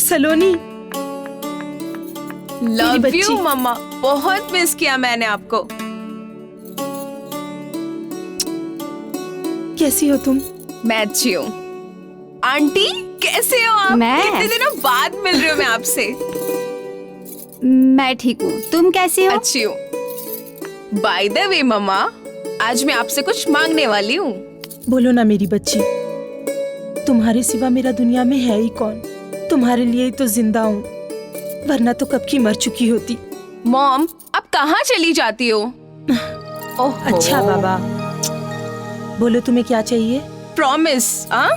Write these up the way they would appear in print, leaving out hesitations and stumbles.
सलोनी, love बच्ची। You मम्मा, बहुत miss किया मैंने आपको। कैसी हो तुम? मैं अच्छी हूँ। आंटी कैसे हो आप? मैं? कितने दिनों बाद मिल रही हूँ मैं आपसे। मैं ठीक हूँ, तुम कैसी हो? अच्छी हूँ। बाय द वे मम्मा, आज मैं आपसे कुछ मांगने वाली हूँ। बोलो ना मेरी बच्ची, तुम्हारे सिवा मेरा दुनिया में है ही कौन? तुम्हारे लिए ही तो जिंदा हूँ, वरना तो कब की मर चुकी होती। मॉम, आप कहाँ चली जाती हो? ओह अच्छा बाबा, बोलो तुम्हें क्या चाहिए? प्रॉमिस। हाँ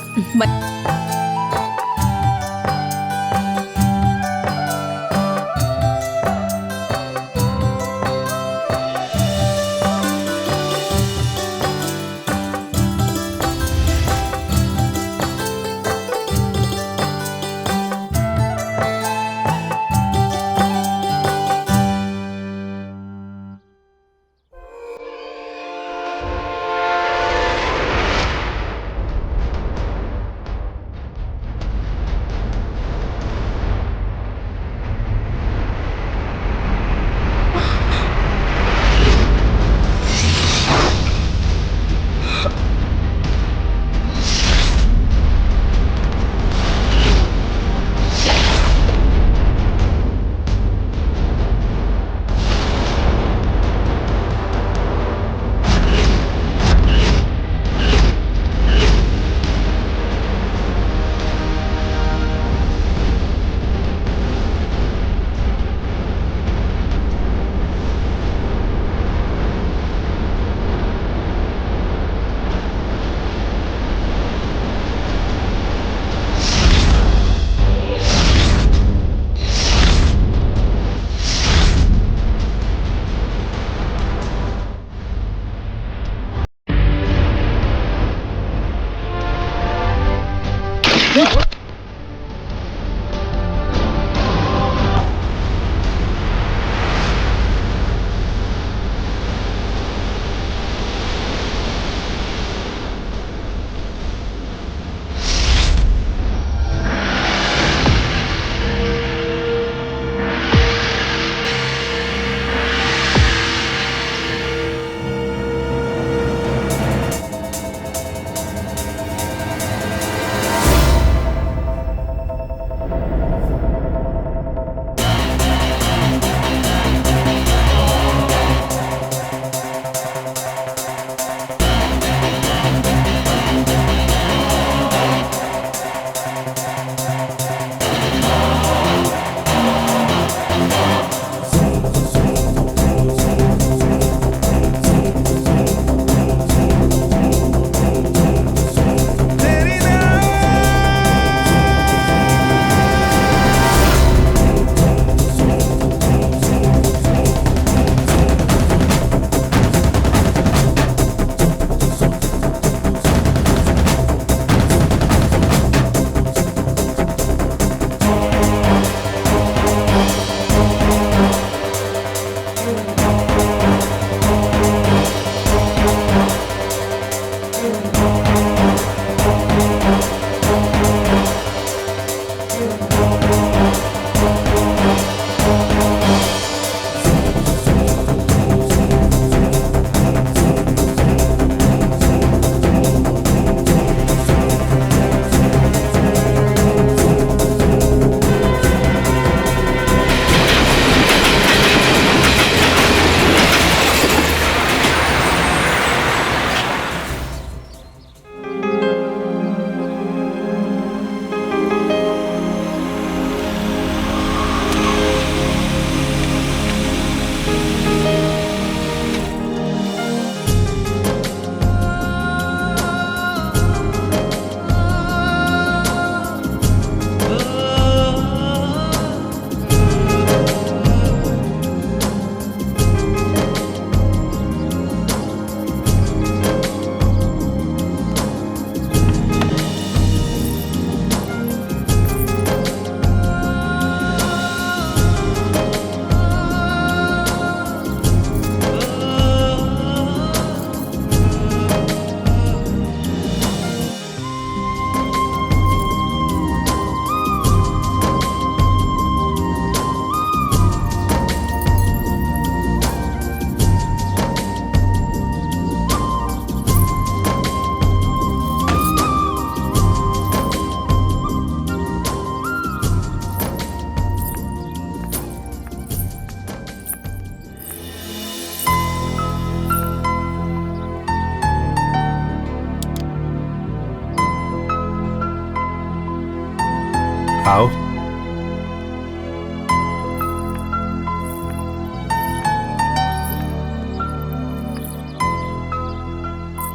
आओ।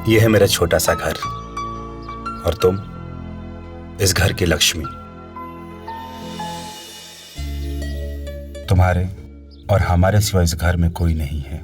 ये है मेरा छोटा सा घर और तुम इस घर की लक्ष्मी। तुम्हारे और हमारे सिवा इस घर में कोई नहीं है।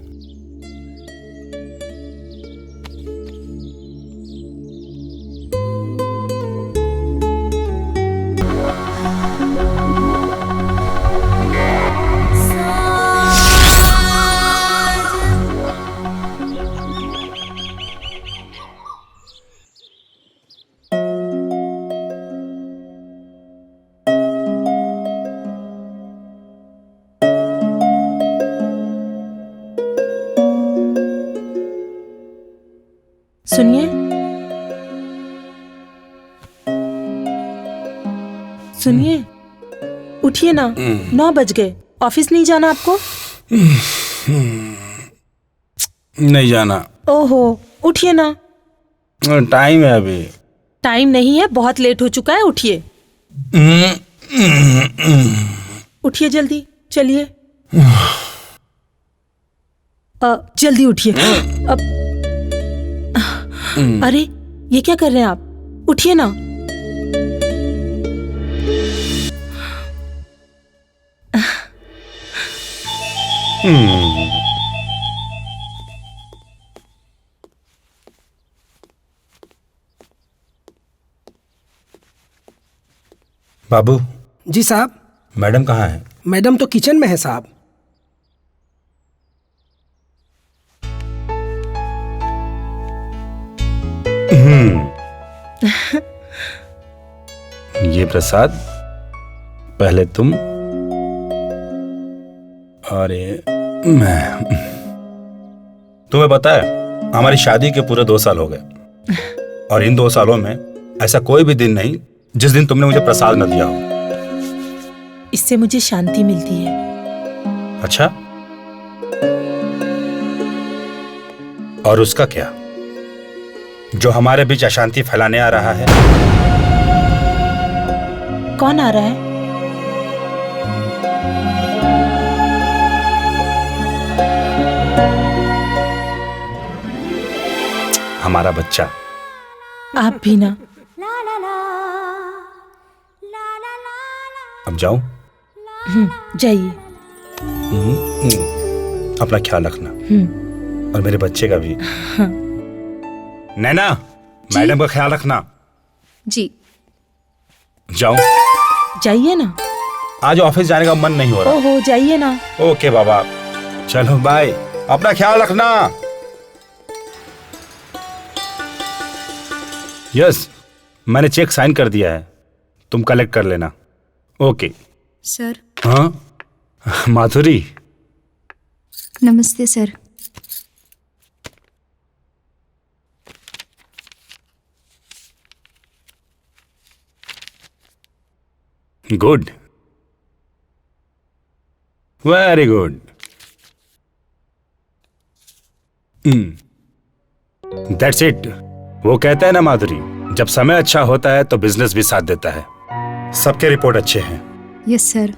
सुनिए, सुनिए, उठिए ना। 9 बज गए। ऑफिस नहीं जाना आपको? नहीं जाना। ओहो, उठिए ना। टाइम है अभी। टाइम नहीं है, बहुत लेट हो चुका है। उठिए, उठिए जल्दी, चलिए। जल्दी उठिए। अब अरे, ये क्या कर रहे हैं आप? उठिए ना। बाबू। जी साहब। मैडम कहाँ है? मैडम तो किचन में है साहब। ये प्रसाद पहले तुम और ये मैं। तुम्हें पता है हमारी शादी के पूरे 2 साल हो गए और इन 2 सालों में ऐसा कोई भी दिन नहीं जिस दिन तुमने मुझे प्रसाद न दिया हो। इससे मुझे शांति मिलती है। अच्छा, और उसका क्या जो हमारे बीच अशांति फैलाने आ रहा है? कौन आ रहा है? हमारा बच्चा। आप भी ना। अब जाऊं? जाइए। अपना ख्याल रखना और मेरे बच्चे का भी। नैना, मैडम का ख्याल रखना। जी। जाऊं? जाइए ना। आज ऑफिस जाने का मन नहीं हो रहा। ओहो, जाइए ना। ओके बाबा, चलो बाय, अपना ख्याल रखना। यस, मैंने चेक साइन कर दिया है, तुम कलेक्ट कर लेना। ओके। सर। हाँ माधुरी। नमस्ते sir. Good, very good. That's it. वो कहते हैं ना माधुरी, जब समय अच्छा होता है तो बिजनेस भी साथ देता है। सबके रिपोर्ट अच्छे हैं। Yes sir.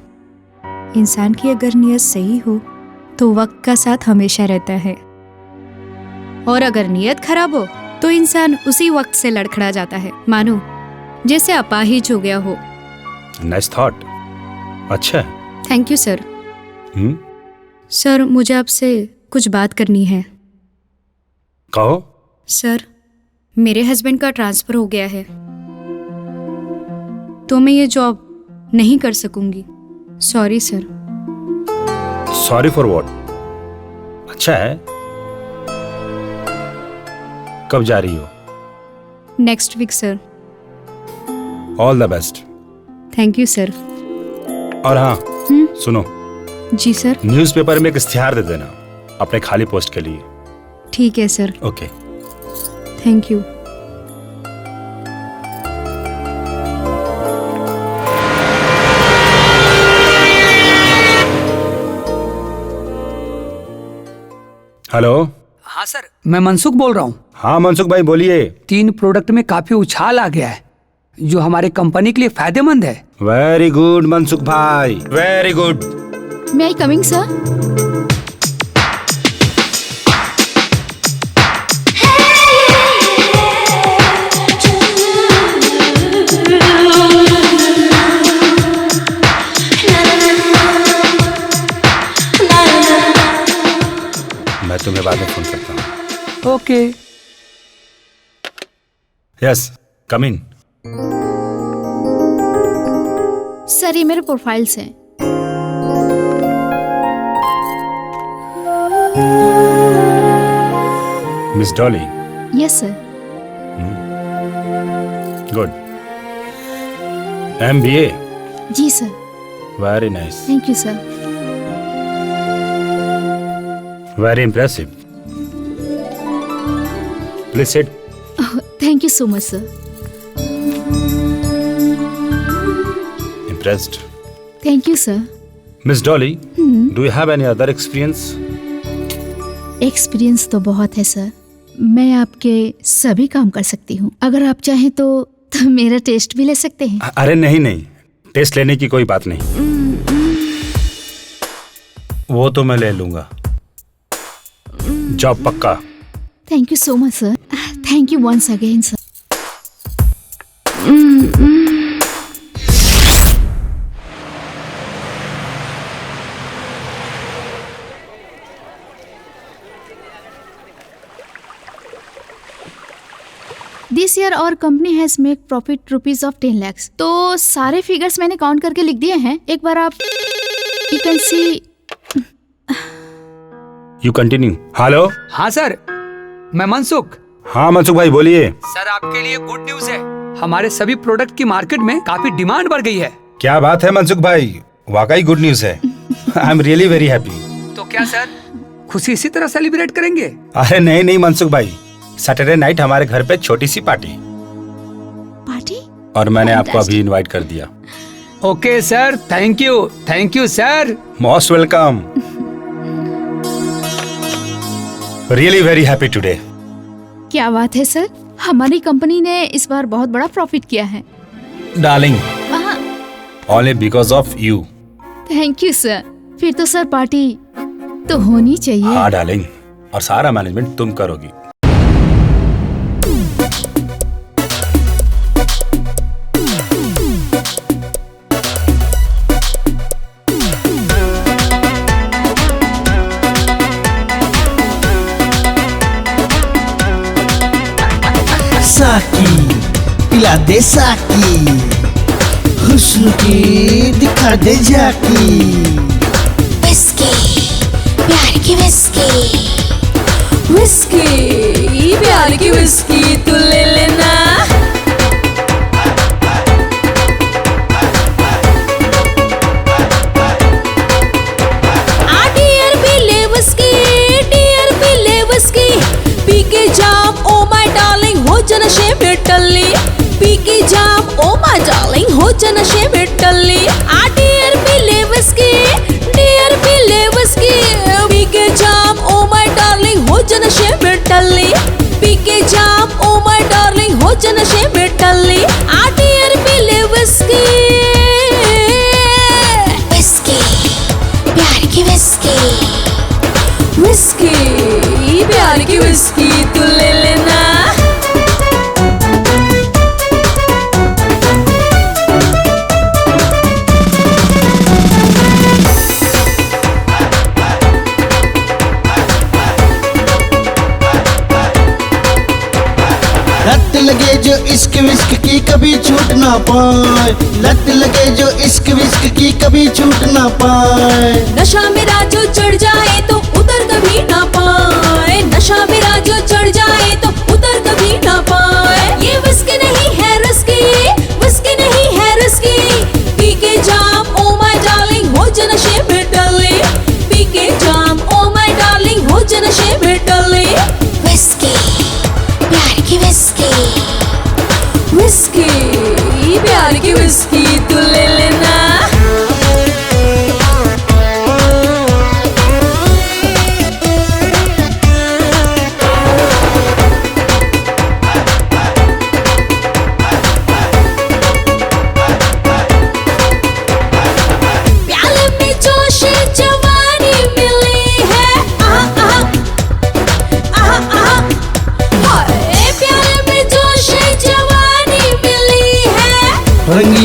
इंसान की अगर नीयत सही हो तो वक्त का साथ हमेशा रहता है, और अगर नीयत खराब हो तो इंसान उसी वक्त से लड़खड़ा जाता है, मानो जैसे अपाहिज हो गया हो। Nice thought. अच्छा है। Thank you sir. सर, मुझे आपसे कुछ बात करनी है। कहो। सर, मेरे हस्बैंड का ट्रांसफर हो गया है, तो मैं ये जॉब नहीं कर सकूंगी। Sorry sir. Sorry for what? अच्छा है, कब जा रही हो? Next week sir. All the best. Thank you sir. और हाँ, सुनो। जी सर। न्यूज़पेपर में एक इश्तिहार दे देना अपने खाली पोस्ट के लिए। ठीक है sir. Okay. Thank you. Hello. हाँ सर, मैं मनसुख बोल रहा हूँ। हाँ मनसुख भाई बोलिए। 3 प्रोडक्ट में काफी उछाल आ गया है। जो हमारे कंपनी के लिए फायदेमंद है। वेरी गुड मनसुख भाई, very good. May I coming sir? मैं तुम्हें बाद में फोन करता हूँ। Okay. Yes, come in. Sir ये मेरे प्रोफाइल्स हैं। Miss Dolly. Yes sir. Good. MBA। जी sir. Very nice, thank you sir. Very impressive. Please sit. Thank you so much sir. Impressed. Thank you sir. Miss Dolly, do you have any other experience? Experience तो बहुत है sir. मैं आपके सभी काम कर सकती हूँ। अगर आप चाहें तो मेरा टेस्ट भी ले सकते हैं। अरे नहीं नहीं, टेस्ट लेने की कोई बात नहीं, वो तो मैं ले लूंगा। जॉब पक्का। Thank you so much sir. Thank you once again sir. This year और company has make profit rupees of 10 lakhs। तो सारे फिगर्स मैंने काउंट करके लिख दिए हैं। एक बार आप you can see. You continue. Hello. हाँ सर, मैं मनसुख। हाँ मनसुख भाई बोलिए। सर आपके लिए गुड न्यूज है, हमारे सभी प्रोडक्ट की मार्केट में काफी डिमांड बढ़ गई है। क्या बात है मनसुख भाई, वाकई गुड न्यूज है। I am really very happy. तो क्या सर खुशी इसी तरह सेलिब्रेट करेंगे? अरे नहीं नहीं मनसुख भाई, सैटरडे नाइट हमारे घर पे छोटी सी पार्टी, और मैंने आपको अभी इनवाइट कर दिया। Okay sir, thank you sir. Most welcome. Really very happy today. क्या बात है सर, हमारी कंपनी ने इस बार बहुत बड़ा प्रॉफिट किया है। Darling, only because of you. Thank you sir. फिर तो सर पार्टी तो होनी चाहिए। हाँ डार्लिंग, और सारा मैनेजमेंट तुम करोगी। साकी पिला दे साकी, हुस्न की दिखा दे झाकी। विस्की प्यार की विस्की, विस्की प्यार की विस्की तू ले लेना। डियर पी ले विस्की, डियर पी ले विस्की, पी के जाम ओ माय डार्लिंग हो जा नशे में टल्ली। पी के जाम ओ माय डार्लिंग हो जा नशे में टल्ली। डियर पी ले विस्की, डियर पी ले विस्की, पी के जाम ओ माय डार्लिंग हो जा नशे में टल्ली। पी के जाम ओ माय डार्लिंग हो जा नशे में टल्ली। डियर पी ले विस्की, विस्की प्यार की विस्की, विस्की प्यार की विस्की तू ले लेना। लत लगे जो इश्क विस्क की कभी छूट ना पाए, लत लगे जो इश्क विस्क की कभी छूट ना पाए। नशा मेरा जो चढ़ जाए तो उतर कभी ना पाए, नशा मेरा जो चढ़ जाए तो उतर कभी ना पाए। ये विस्की नहीं है रिस्की, विस्की नहीं है रिस्की, पी के जाम ओ माय डार्लिंग हो जा नशे में टल्ली। पी के जाम ओ माय डार्लिंग हो जा नशे में टल्ली। विस्की प्यार की विस्की, विस्की प्यार की विस्की तू ले लेना।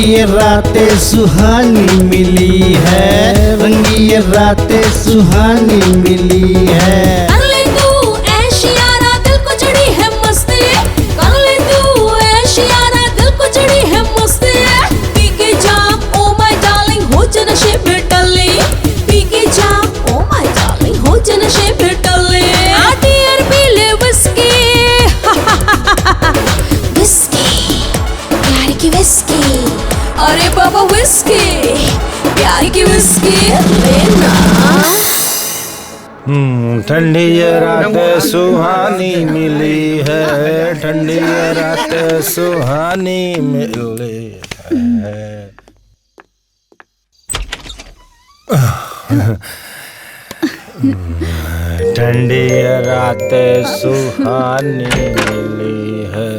ये रातें सुहानी मिली है, रंगी ये रातें सुहानी मिली है। कर ले तू ऐशियारा दिल को चढ़ी है मस्ती, कर ले तू ऐशियारा दिल को चढ़ी है मस्ती। पी के जाम ओ माय डार्लिंग हो जा नशे में डल्ली, पी के जाम ओ माय डार्लिंग हो जा नशे में डल्ली। डियर पी ले विस्की, विस्की प्यार की विस्की, अरे बाबा विस्की प्यार की विस्की लेना। ठंडी ये रात सुहानी मिली है, ठंडी ये रात सुहानी मिली है। ठंडी ये रात सुहानी मिली है,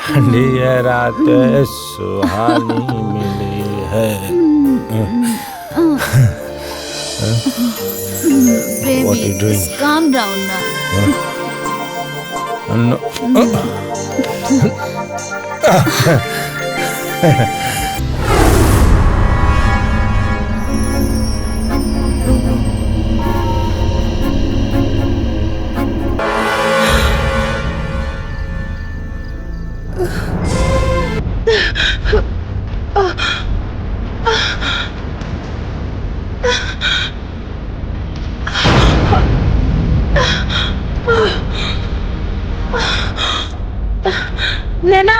ठंडी ये रात सुहानी मिली है। What are you doing? Calm down now. नैना,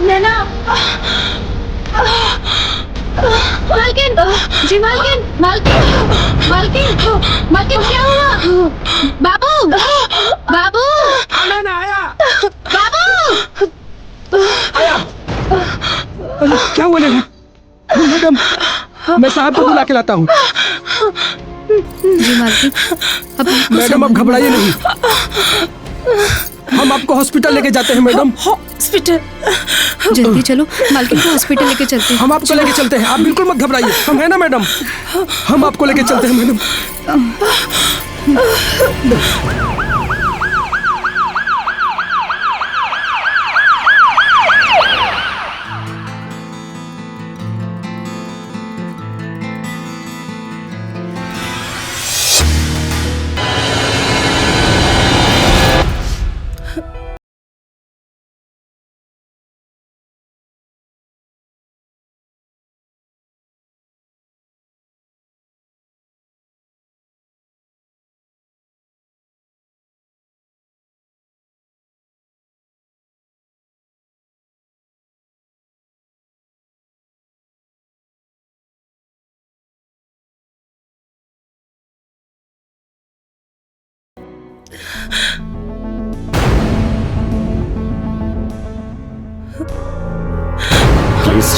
नैना, मालकिन, जी मालकिन, मालकिन, मालकिन, मालकिन क्या हुआ? बाबू, बाबू, नैना आया, बाबू, आया। क्या हुआ नैना? मैडम, मैं साहब को बुला के लाता हूँ। जी मालकिन, मैडम आप घबराइए नहीं, हम आपको हॉस्पिटल लेके जाते हैं मैडम। हॉस्पिटल? जल्दी चलो, मालकिन को हॉस्पिटल लेके चलते हैं। हम आपको लेके चलते हैं, आप बिल्कुल मत घबराइए, हम है ना मैडम, हम आपको लेके चलते हैं मैडम। प्लीज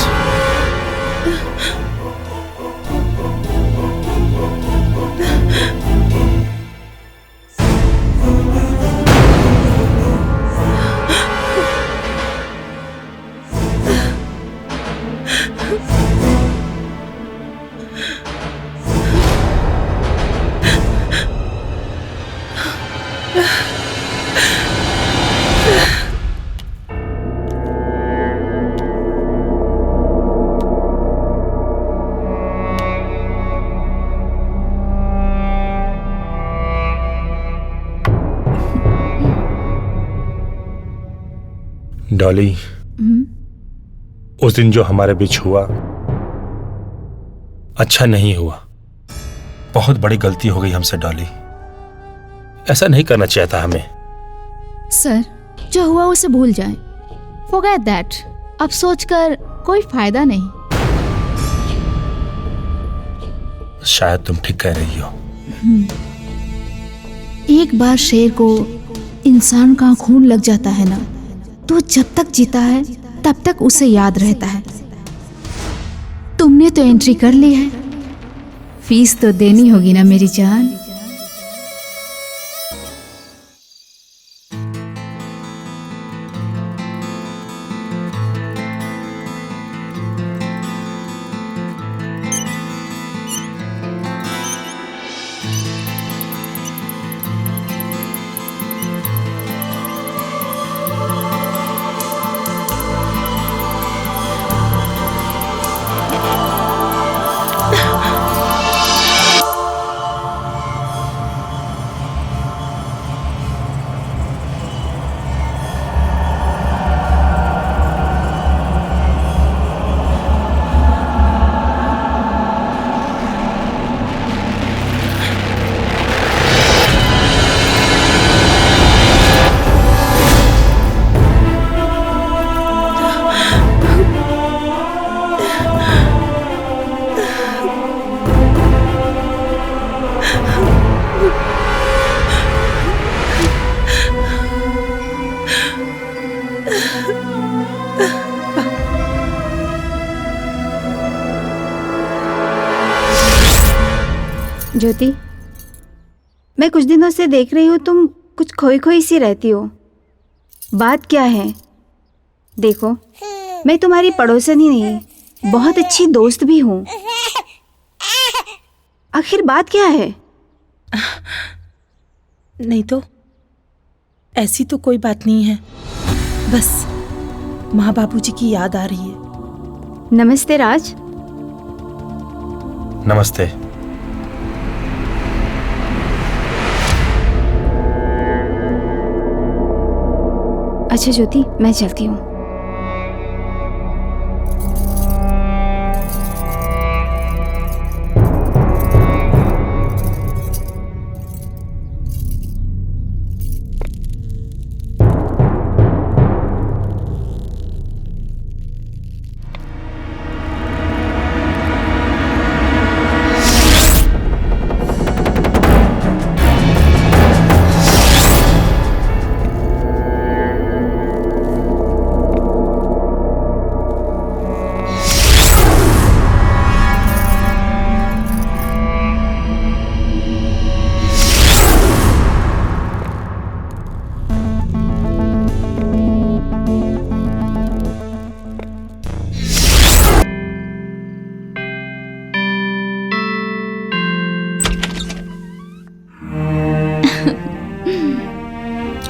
डॉली, उस दिन जो हमारे बीच हुआ अच्छा नहीं हुआ। बहुत बड़ी गलती हो गई हमसे डॉली, ऐसा नहीं करना चाहिए था हमें। सर, जो हुआ उसे भूल जाएं। Forget that. अब सोचकर कोई फायदा नहीं। शायद तुम ठीक कह रही हो। एक बार शेर को इंसान का खून लग जाता है ना, तो जब तक जीता है तब तक उसे याद रहता है। तुमने तो एंट्री कर ली है, फीस तो देनी होगी ना मेरी जान। ज्योति, मैं कुछ दिनों से देख रही हूँ तुम कुछ खोई खोई सी रहती हो। बात क्या है? देखो, मैं तुम्हारी पड़ोसन ही नहीं, बहुत अच्छी दोस्त भी हूँ। आखिर बात क्या है? नहीं तो ऐसी तो कोई बात नहीं है, बस माँ बाबूजी की याद आ रही है। नमस्ते राज। नमस्ते। अच्छा ज्योति, मैं चलती हूँ।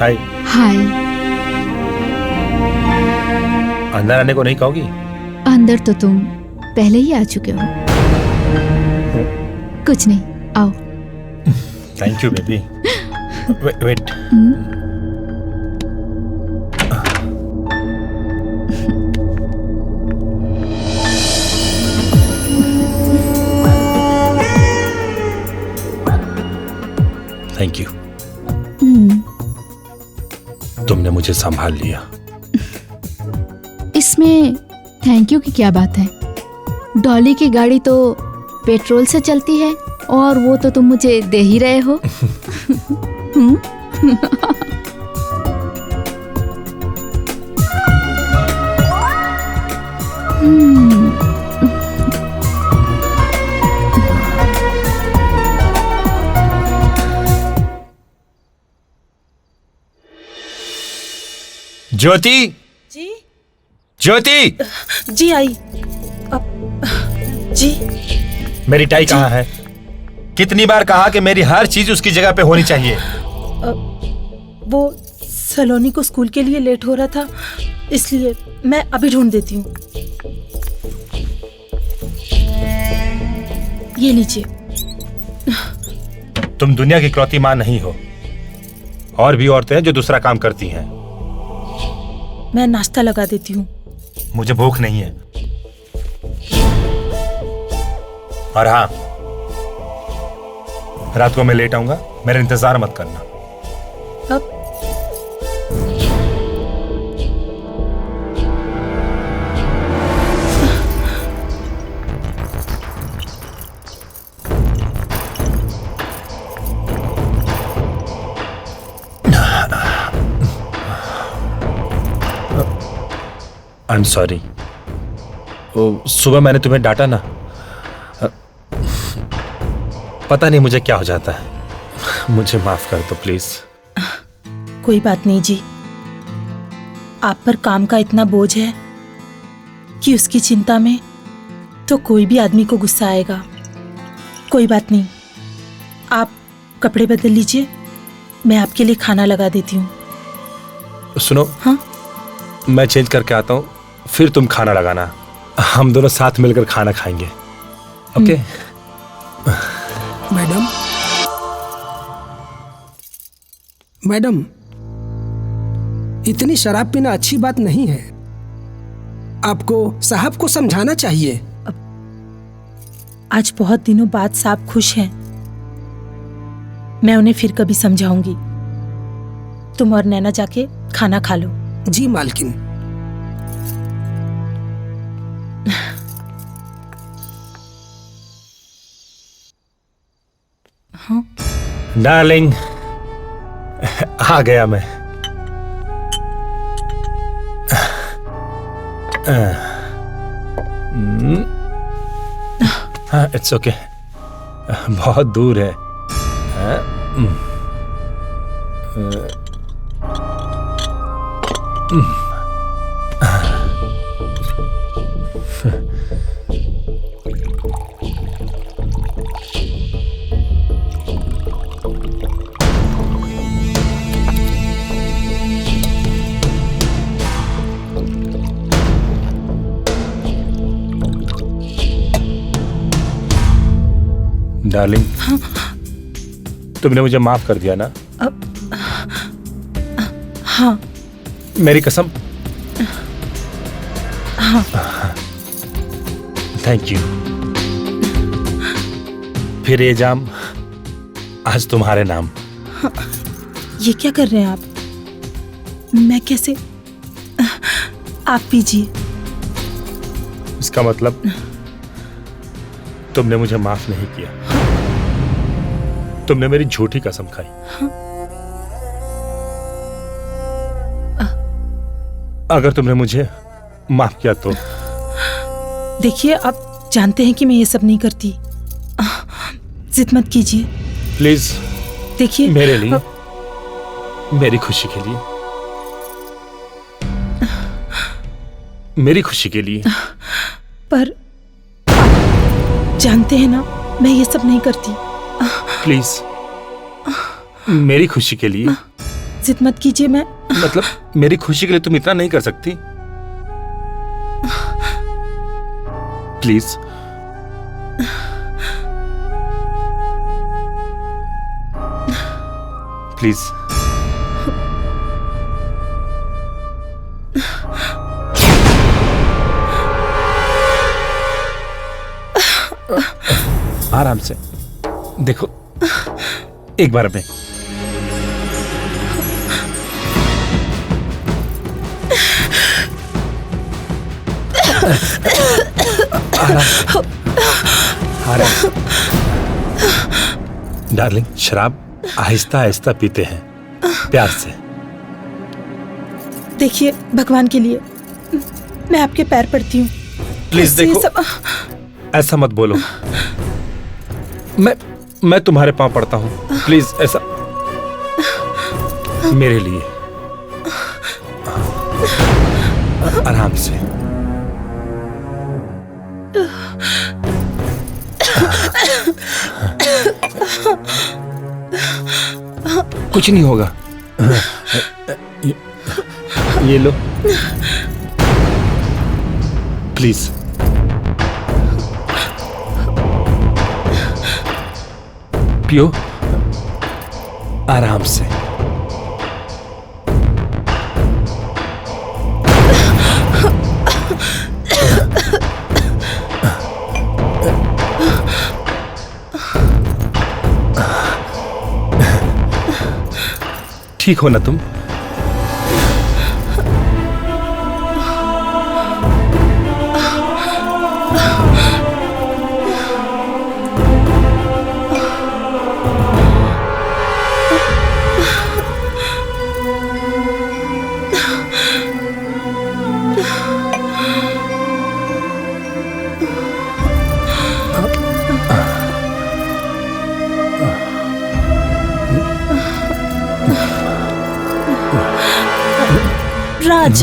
हाय। हाय। अंदर आने को नहीं कहोगी? अंदर तो तुम पहले ही आ चुके हो। कुछ नहीं, आओ। Thank you baby. Wait. Thank you. तुमने मुझे संभाल लिया। इसमें थैंक यू की क्या बात है? डॉली की गाड़ी तो पेट्रोल से चलती है और वो तो तुम मुझे दे ही रहे हो। ज्योति। जी ज्योति। जी आई। जी मेरी टाई कहाँ है? कितनी बार कहा कि मेरी हर चीज उसकी जगह पे होनी चाहिए। वो सलोनी को स्कूल के लिए लेट हो रहा था, इसलिए मैं अभी ढूंढ देती हूँ। ये लीजिए। तुम दुनिया की इकलौती मां नहीं हो। और भी औरतें हैं जो दूसरा काम करती हैं। मैं नाश्ता लगा देती हूँ। मुझे भूख नहीं है। और हाँ, रात को मैं लेट आऊंगा, मेरा इंतजार मत करना। अब आई एम सॉरी। सुबह मैंने तुम्हें डांटा ना, पता नहीं मुझे क्या हो जाता है। मुझे माफ कर दो प्लीज। कोई बात नहीं जी, आप पर काम का इतना बोझ है कि उसकी चिंता में तो कोई भी आदमी को गुस्सा आएगा। कोई बात नहीं, आप कपड़े बदल लीजिए, मैं आपके लिए खाना लगा देती हूँ। सुनो। हाँ, मैं चेंज करके आता हूँ, फिर तुम खाना लगाना। हम दोनों साथ मिलकर खाना खाएंगे। ओके? मैडम, मैडम, इतनी शराब पीना अच्छी बात नहीं है। आपको साहब को समझाना चाहिए। आज बहुत दिनों बाद साहब खुश हैं, मैं उन्हें फिर कभी समझाऊंगी। तुम और नैना जाके खाना खा लो। जी मालकिन। हाँ डार्लिंग, आ गया मैं। हाँ, इट्स ओके। बहुत दूर है। डार्लिंग, तुमने मुझे माफ कर दिया ना? हाँ। मेरी कसम? हाँ। Thank you. फिर ये जाम आज तुम्हारे नाम। हाँ, ये क्या कर रहे हैं आप? मैं कैसे? आप पीजिए। इसका मतलब तुमने मुझे माफ नहीं किया। तुमने मेरी झूठी कसम खाई। अगर तुमने मुझे माफ किया तो? देखिए, आप जानते हैं कि मैं ये सब नहीं करती। जिद मत कीजिए प्लीज। देखिए, मेरे लिए, मेरी खुशी के लिए, मेरी खुशी के लिए। पर आप जानते हैं ना, मैं ये सब नहीं करती। प्लीज, मेरी खुशी के लिए। जिद मत कीजिए। मैं मतलब मेरी खुशी के लिए तुम इतना नहीं कर सकती? प्लीज। प्लीज। आराम से देखो, एक बार में। आराम। डार्लिंग, शराब आहिस्ता आहिस्ता पीते हैं, प्यार से। देखिए, भगवान के लिए मैं आपके पैर पड़ती हूँ। प्लीज देखो, ऐसा मत बोलो। मैं तुम्हारे पांव पड़ता हूँ, प्लीज ऐसा। मेरे लिए आराम से। कुछ नहीं होगा। ये लो प्लीज। पियो आराम से। ठीक हो ना तुम? राज,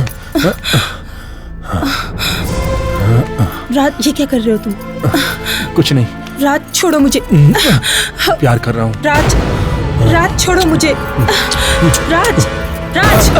राज, ये क्या कर रहे हो तुम? कुछ नहीं। राज, छोड़ो मुझे। प्यार कर रहा हूँ। राज, राज, छोड़ो मुझे। राज, राज।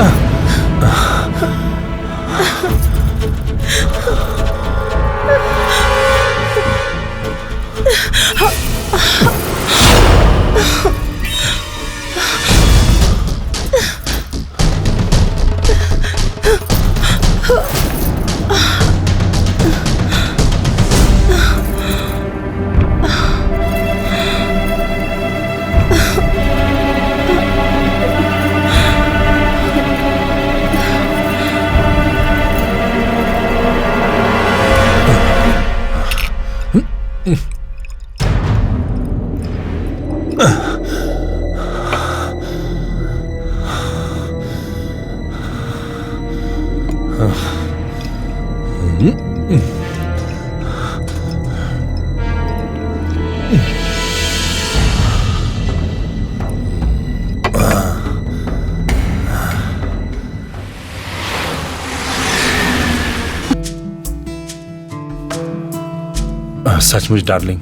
सचमुच डार्लिंग,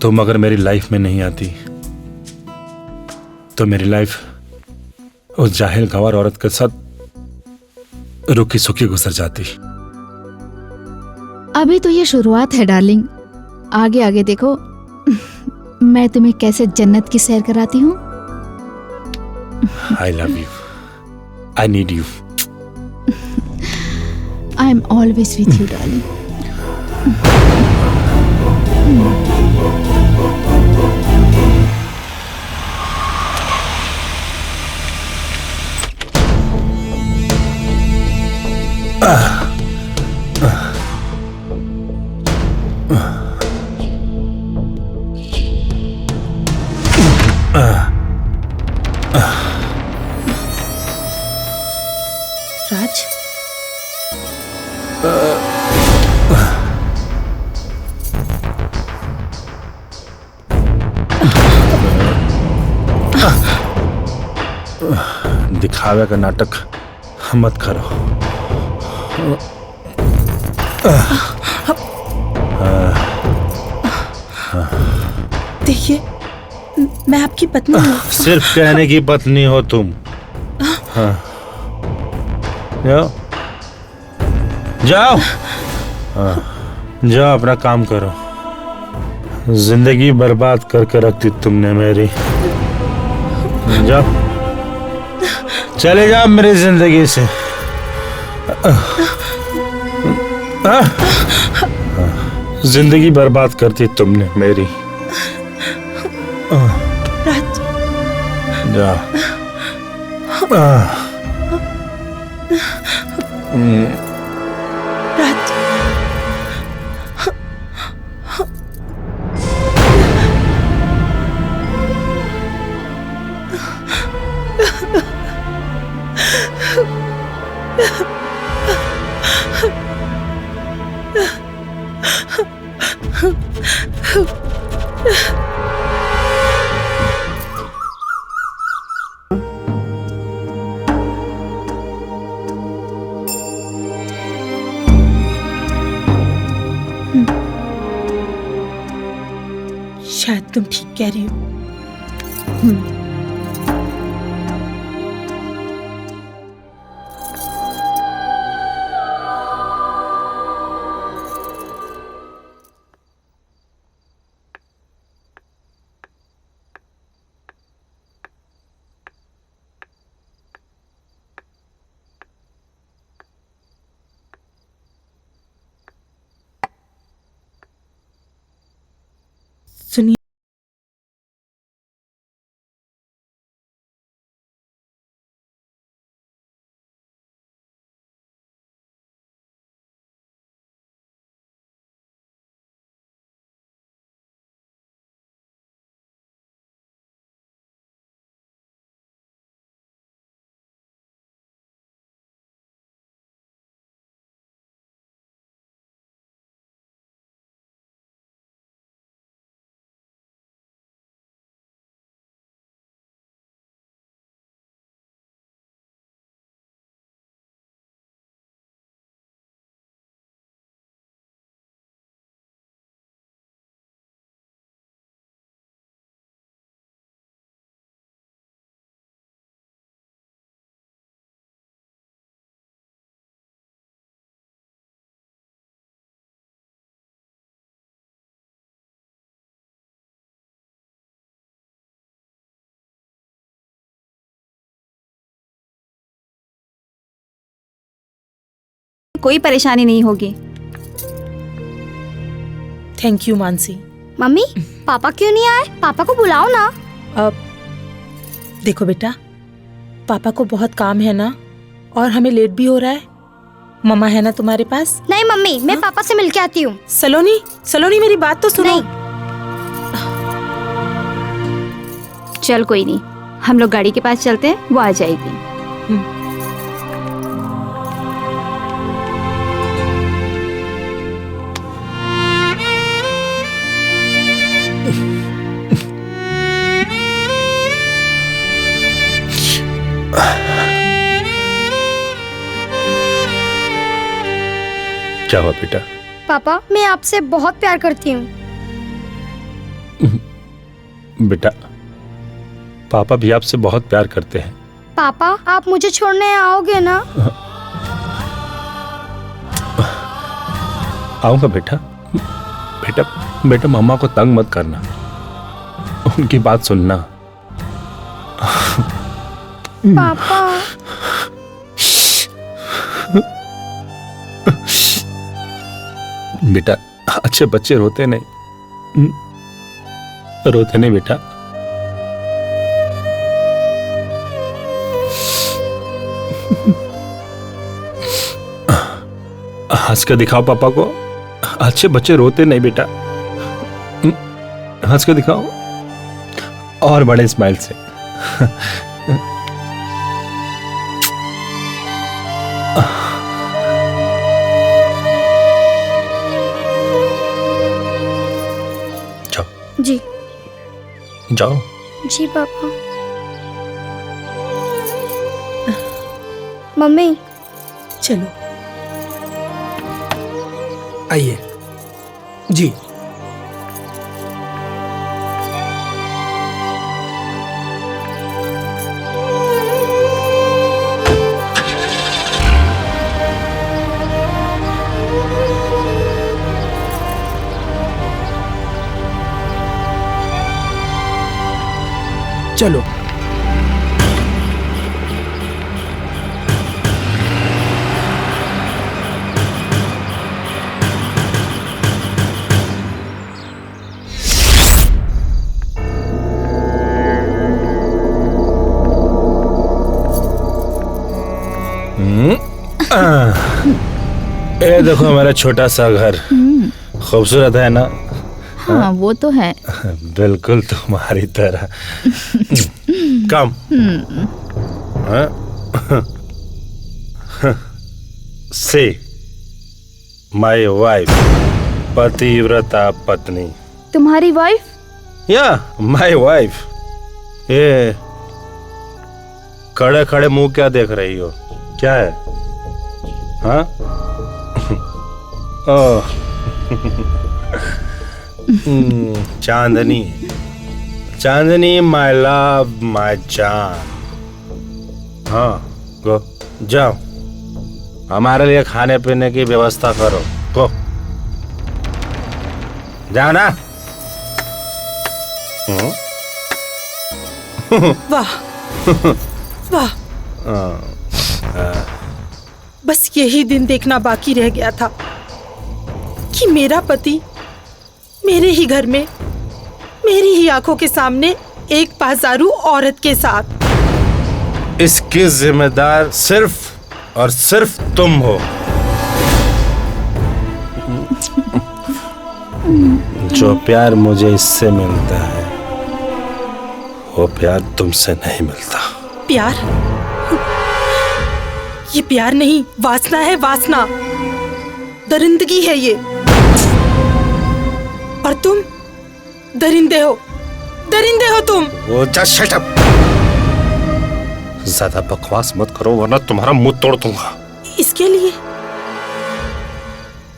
तुम अगर मेरी लाइफ में नहीं आती तो मेरी लाइफ उस जाहिल गंवार औरत के साथ रुकी सुखी गुजर जाती। अभी तो ये शुरुआत है डार्लिंग, आगे आगे देखो मैं तुम्हें कैसे जन्नत की सैर कराती हूँ। I love you, I need you. I am always with you darling. Raj, दिखावे का नाटक मत करो। देखिए मैं आपकी पत्नी हूँ। सिर्फ कहने की पत्नी हो तुम। हाँ। जाओ जाओ, हाँ, जाओ अपना काम करो। जिंदगी बर्बाद करके रखती तुमने मेरी। जाओ, चले जाओ मेरी जिंदगी से। जिंदगी बर्बाद करती तुमने मेरी। राज, जाओ। राज, शायद तुम ठीक कह रही हो। सुनिए, कोई परेशानी नहीं होगी। Thank you Mansi. मम्मी, पापा क्यों नहीं आए? पापा को बुलाओ ना। अब देखो बेटा, पापा को बहुत काम है ना, और हमें लेट भी हो रहा है। मम्मा है ना तुम्हारे पास? नहीं मम्मी, मैं पापा से मिलके आती हूँ। सलोनी, सलोनी मेरी बात तो सुनो। नहीं। चल कोई नहीं, हम लोग गाड़ी के पास चलते हैं, वो आ जाएगी। क्या हुआ बेटा? पापा मैं आपसे बहुत प्यार करती हूँ। बेटा, पापा भी आपसे बहुत प्यार करते हैं। पापा आप मुझे छोड़ने आओगे ना? आऊंगा बेटा। बेटा बेटा मम्मा को तंग मत करना, उनकी बात सुनना। पापा बेटा अच्छे बच्चे रोते नहीं, रोते नहीं बेटा। हंस के दिखाओ पापा को, अच्छे बच्चे रोते नहीं बेटा। हंस के दिखाओ और बड़े स्माइल से। जाओ जी। जाओ। जी पापा। मम्मी चलो आइए जी। चलो ये देखो मेरा छोटा सा घर, खूबसूरत है ना? हाँ वो तो है। बिल्कुल तुम्हारी तरह। कम। से माय वाइफ, पतिव्रता पत्नी। तुम्हारी वाइफ? या माय वाइफ। ये खड़े खड़े मुंह क्या देख रही हो, क्या है? हाँ? ओह चांदनी, चांदनी माय लव माय जान। हाँ गो जाओ, हमारे लिए खाने पीने की व्यवस्था करो। गो जाओ ना। वाह वाह, बस यही दिन देखना बाकी रह गया था कि मेरा पति मेरे ही घर में, मेरी ही आंखों के सामने एक बाजारू औरत के साथ। इसकी जिम्मेदार सिर्फ और सिर्फ तुम हो। जो प्यार मुझे इससे मिलता है वो प्यार तुमसे नहीं मिलता। प्यार? ये प्यार नहीं, वासना है, वासना, दरिंदगी है ये। और तुम दरिंदे हो, दरिंदे हो तुम। वो जस्ट शट अप, ज्यादा बकवास मत करो वरना तुम्हारा मुंह तोड़ दूंगा। इसके लिए,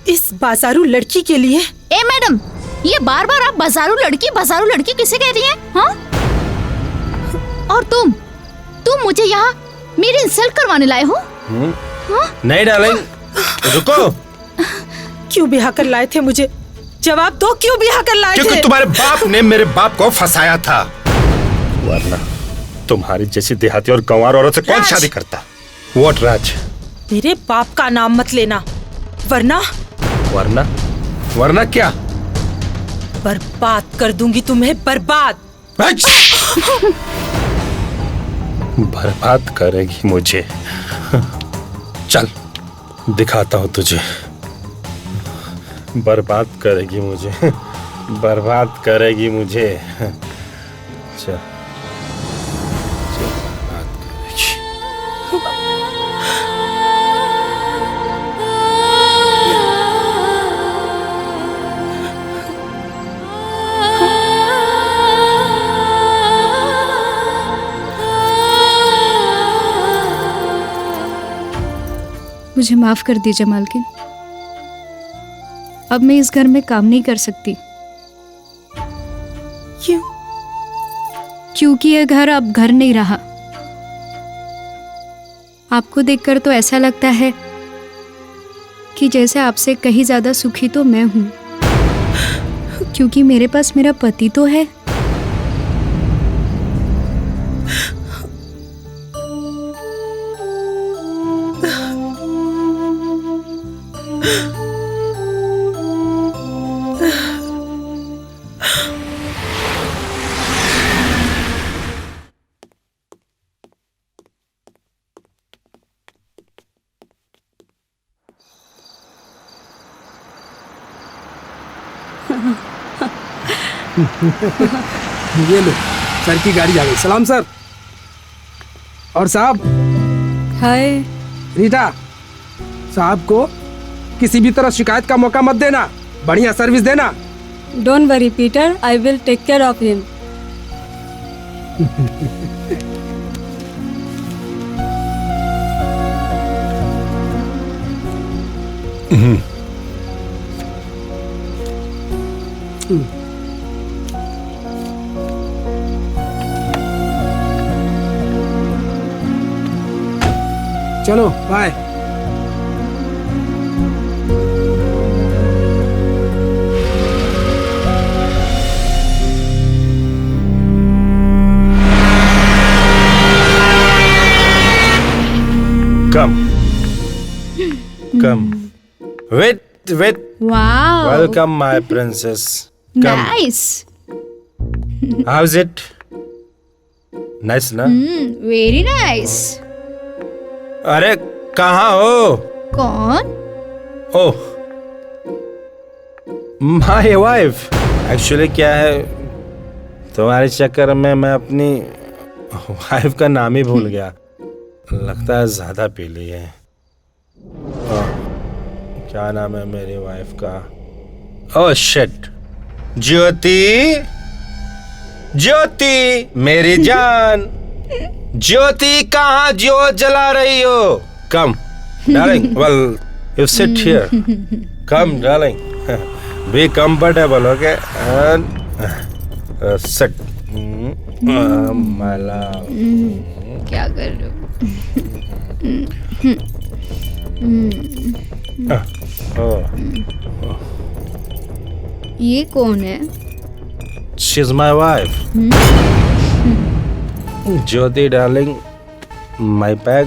इस बाजारू लड़की के लिए? ए मैडम, ये बार बार आप बाजारू लड़की किसे कह रही हैं? हाँ? और तुम मुझे यहाँ मेरी इंसल्ट करवाने लाए हो? हाँ? नहीं डालेंगे, रुको। क्यों ब्याह कर लाए थे मुझे? जवाब दो, क्यों ब्याह कर लाए थे? क्योंकि तुम्हारे बाप ने मेरे बाप को फंसाया था, वरना तुम्हारी जैसी देहाती और गंवार औरत से कौन शादी करता? व्हाट राज? मेरे बाप का नाम मत लेना, वरना वरना क्या? बर्बाद कर दूंगी तुम्हें, बर्बाद। बर्बाद करेगी मुझे? चल दिखाता हूँ तुझे। बर्बाद करेगी मुझे, बर्बाद करेगी मुझे। चल बर्बाद करेगी। मुझे माफ कर दीजिए मालकिन। अब मैं इस घर में काम नहीं कर सकती। क्यों? क्योंकि ये घर अब घर नहीं रहा। आपको देखकर तो ऐसा लगता है कि जैसे आपसे कहीं ज्यादा सुखी तो मैं हूं, क्योंकि मेरे पास मेरा पति तो है। ये लो, सर की गाड़ी आ गई। सलाम सर। और साहब। हाय। रीटा, साहब को किसी भी तरह शिकायत का मौका मत देना, बढ़िया सर्विस देना। Don't worry Peter, I will take care of him. चलो bye. Come. Wait. Wow. Welcome, my princess. Come. Nice. How's it? Nice, ना? Very nice. अरे कहाँ हो? कौन? ओह, my wife. Actually क्या है, तुम्हारे चक्कर में मैं अपनी वाइफ का नाम ही भूल गया। लगता है ज्यादा पी ली है। क्या नाम है मेरी वाइफ का? ओह शिट, ज्योति। ज्योति मेरी जान, ज्योति कहाँ ज्योत जला रही हो? Come darling, well you sit here. Come darling, be comfortable, okay? Sit my love. क्या कर रहे हो? ये कौन है? She is my wife. Jyoti darling, my bag.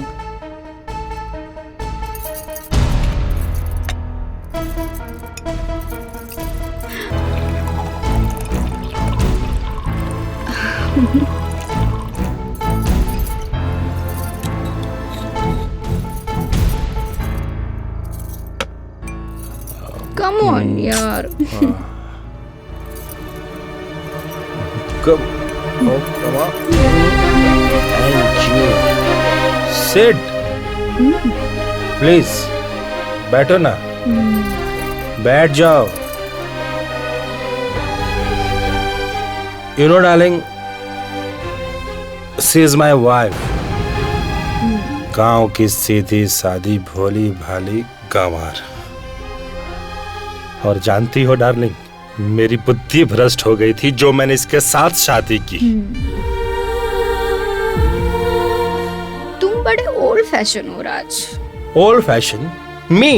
Come on यार। Come on. Thank you. Sit. Please. बैठो ना। बैठ जाओ। You know, darling, she is my wife. गांव की सीधी सादी भोली भाली गंवार। और जानती हो डार्लिंग, मेरी बुद्धि भ्रष्ट हो गई थी जो मैंने इसके साथ शादी की। तुम बड़े ओल्ड फैशन हो Raj. Old fashion? Me?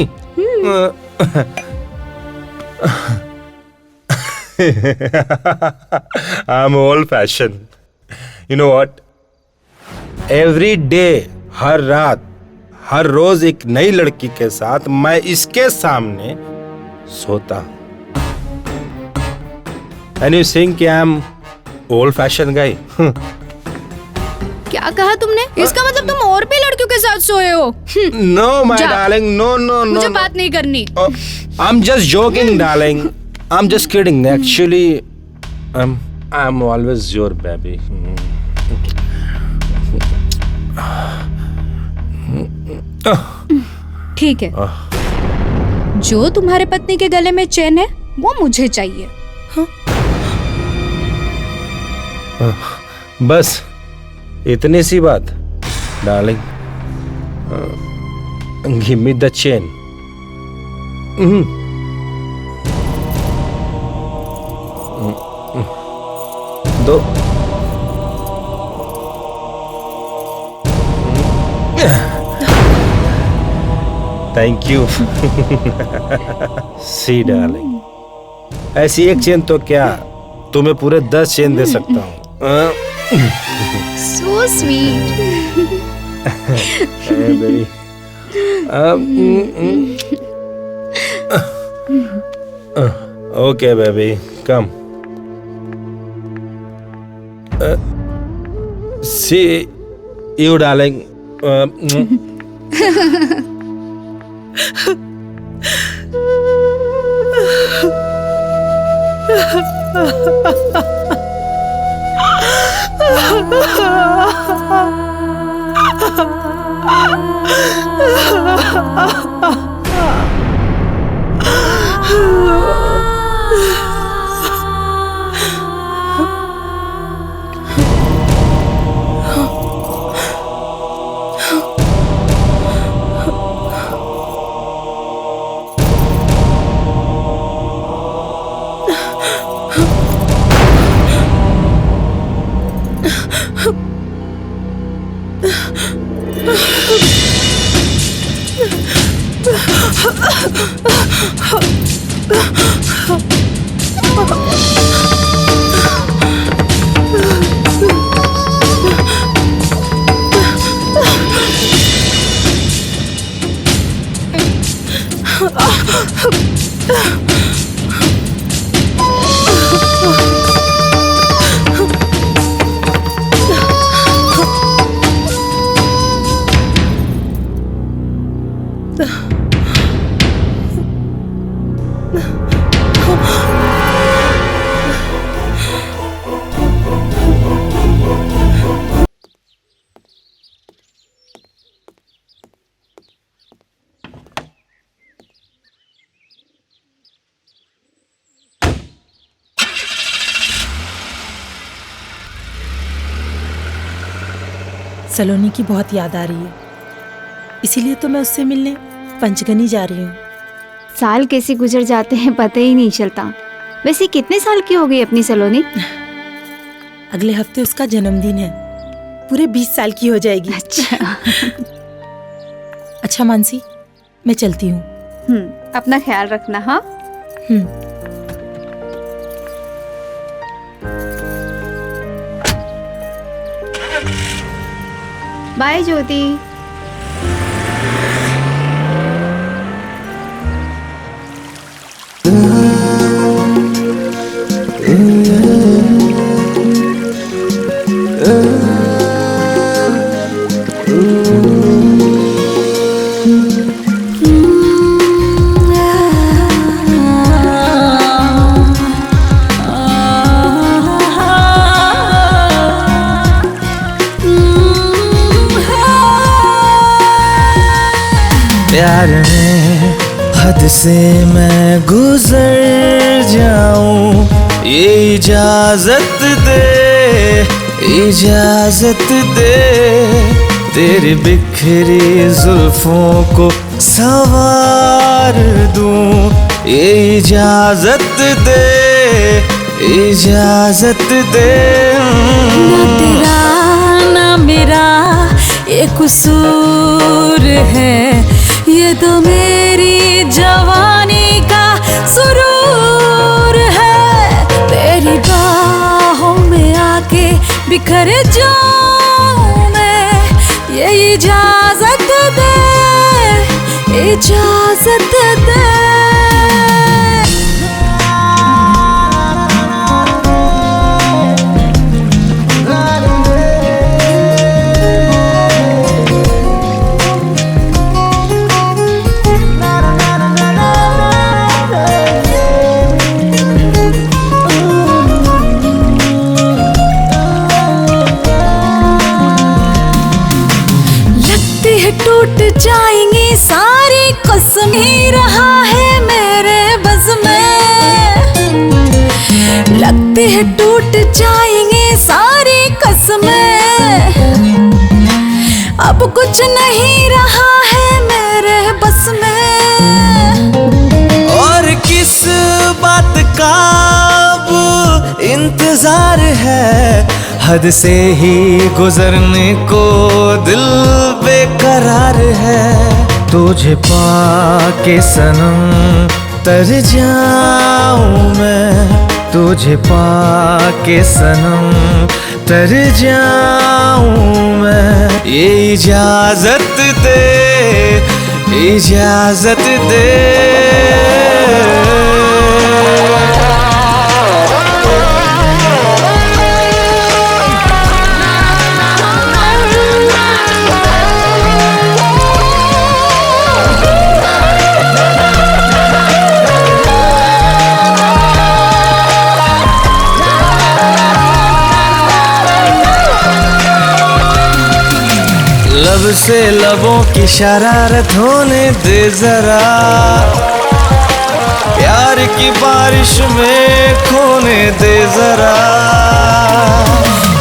I am old fashion. You know what? Every day, हर रात, हर रोज एक नई लड़की के साथ मैं इसके सामने सोता हूं। And you think I am old fashioned guy? क्या कहा तुमने? इसका मतलब तुम और भी लड़कियों के साथ सोए हो? No, my darling, no. मुझे बात नहीं करनी। I'm just joking, darling. I'm just kidding. Actually, I'm always your baby. ठीक है। जो तुम्हारे पत्नी के गले में चैन है, वो मुझे चाहिए। बस इतनी सी बात darling. Give me the chain. दो। Thank you. सी डार्लिंग, ऐसी एक चेन तो क्या, तुम्हें पूरे 10 चेन दे सकता हूँ। So sweet. Okay baby, come. See you darling. Saloni की बहुत याद आ रही है, इसीलिए तो मैं उससे मिलने पंचगनी जा रही हूँ। साल कैसे गुजर जाते हैं पता ही नहीं चलता। वैसे कितने साल की हो गई अपनी सलोनी? अगले हफ्ते उसका जन्मदिन है, पूरे 20 साल की हो जाएगी। अच्छा। अच्छा मानसी, मैं चलती हूँ। अपना ख्याल रखना। हाँ। बाय ज्योति। प्यार में हद से मैं गुजर जाऊं, ये इजाजत दे, इजाजत दे। तेरी बिखरी जुल्फों को संवार दूं, ये इजाजत दे, इजाजत दे। ना तेरा ना मेरा ये कसूर है, ये तो मेरी जवानी का सुरूर है। तेरी बाहों में आके बिखर जाऊं मैं, ये इजाजत दे, इजाजत दे। टूट जाएंगी सारी कसम, ही रहा है मेरे बज़ में। लगती है टूट जाएंगी सारी कसमें, अब कुछ नहीं रहा है मेरे बस में। और किस बात का अब इंतजार है, हद से ही गुजरने को दिल बेकरार है। तुझे पाके सनम तर जाऊं मैं, तुझे पाके सनम तर जाऊं मैं। ये इजाजत दे, इजाजत दे। लब से लबों की शरारत होने दे जरा, प्यार की बारिश में खोने दे जरा।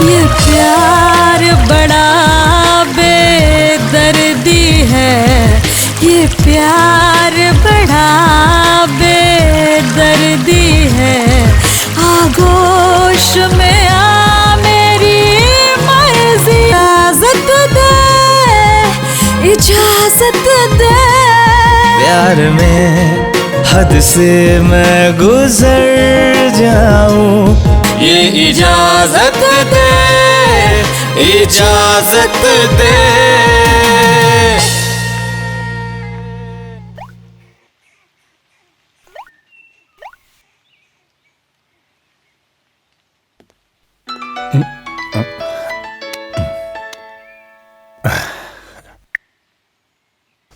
ये प्यार बड़ा बेदर्दी है, ये प्यार बड़ा बेदर्दी है। आगोश में आ मेरी मर्जी, इजाजत दे, इजाजत दे। प्यार में हद से मैं गुजर जाऊं, ये इजाजत दे, इजाजत दे।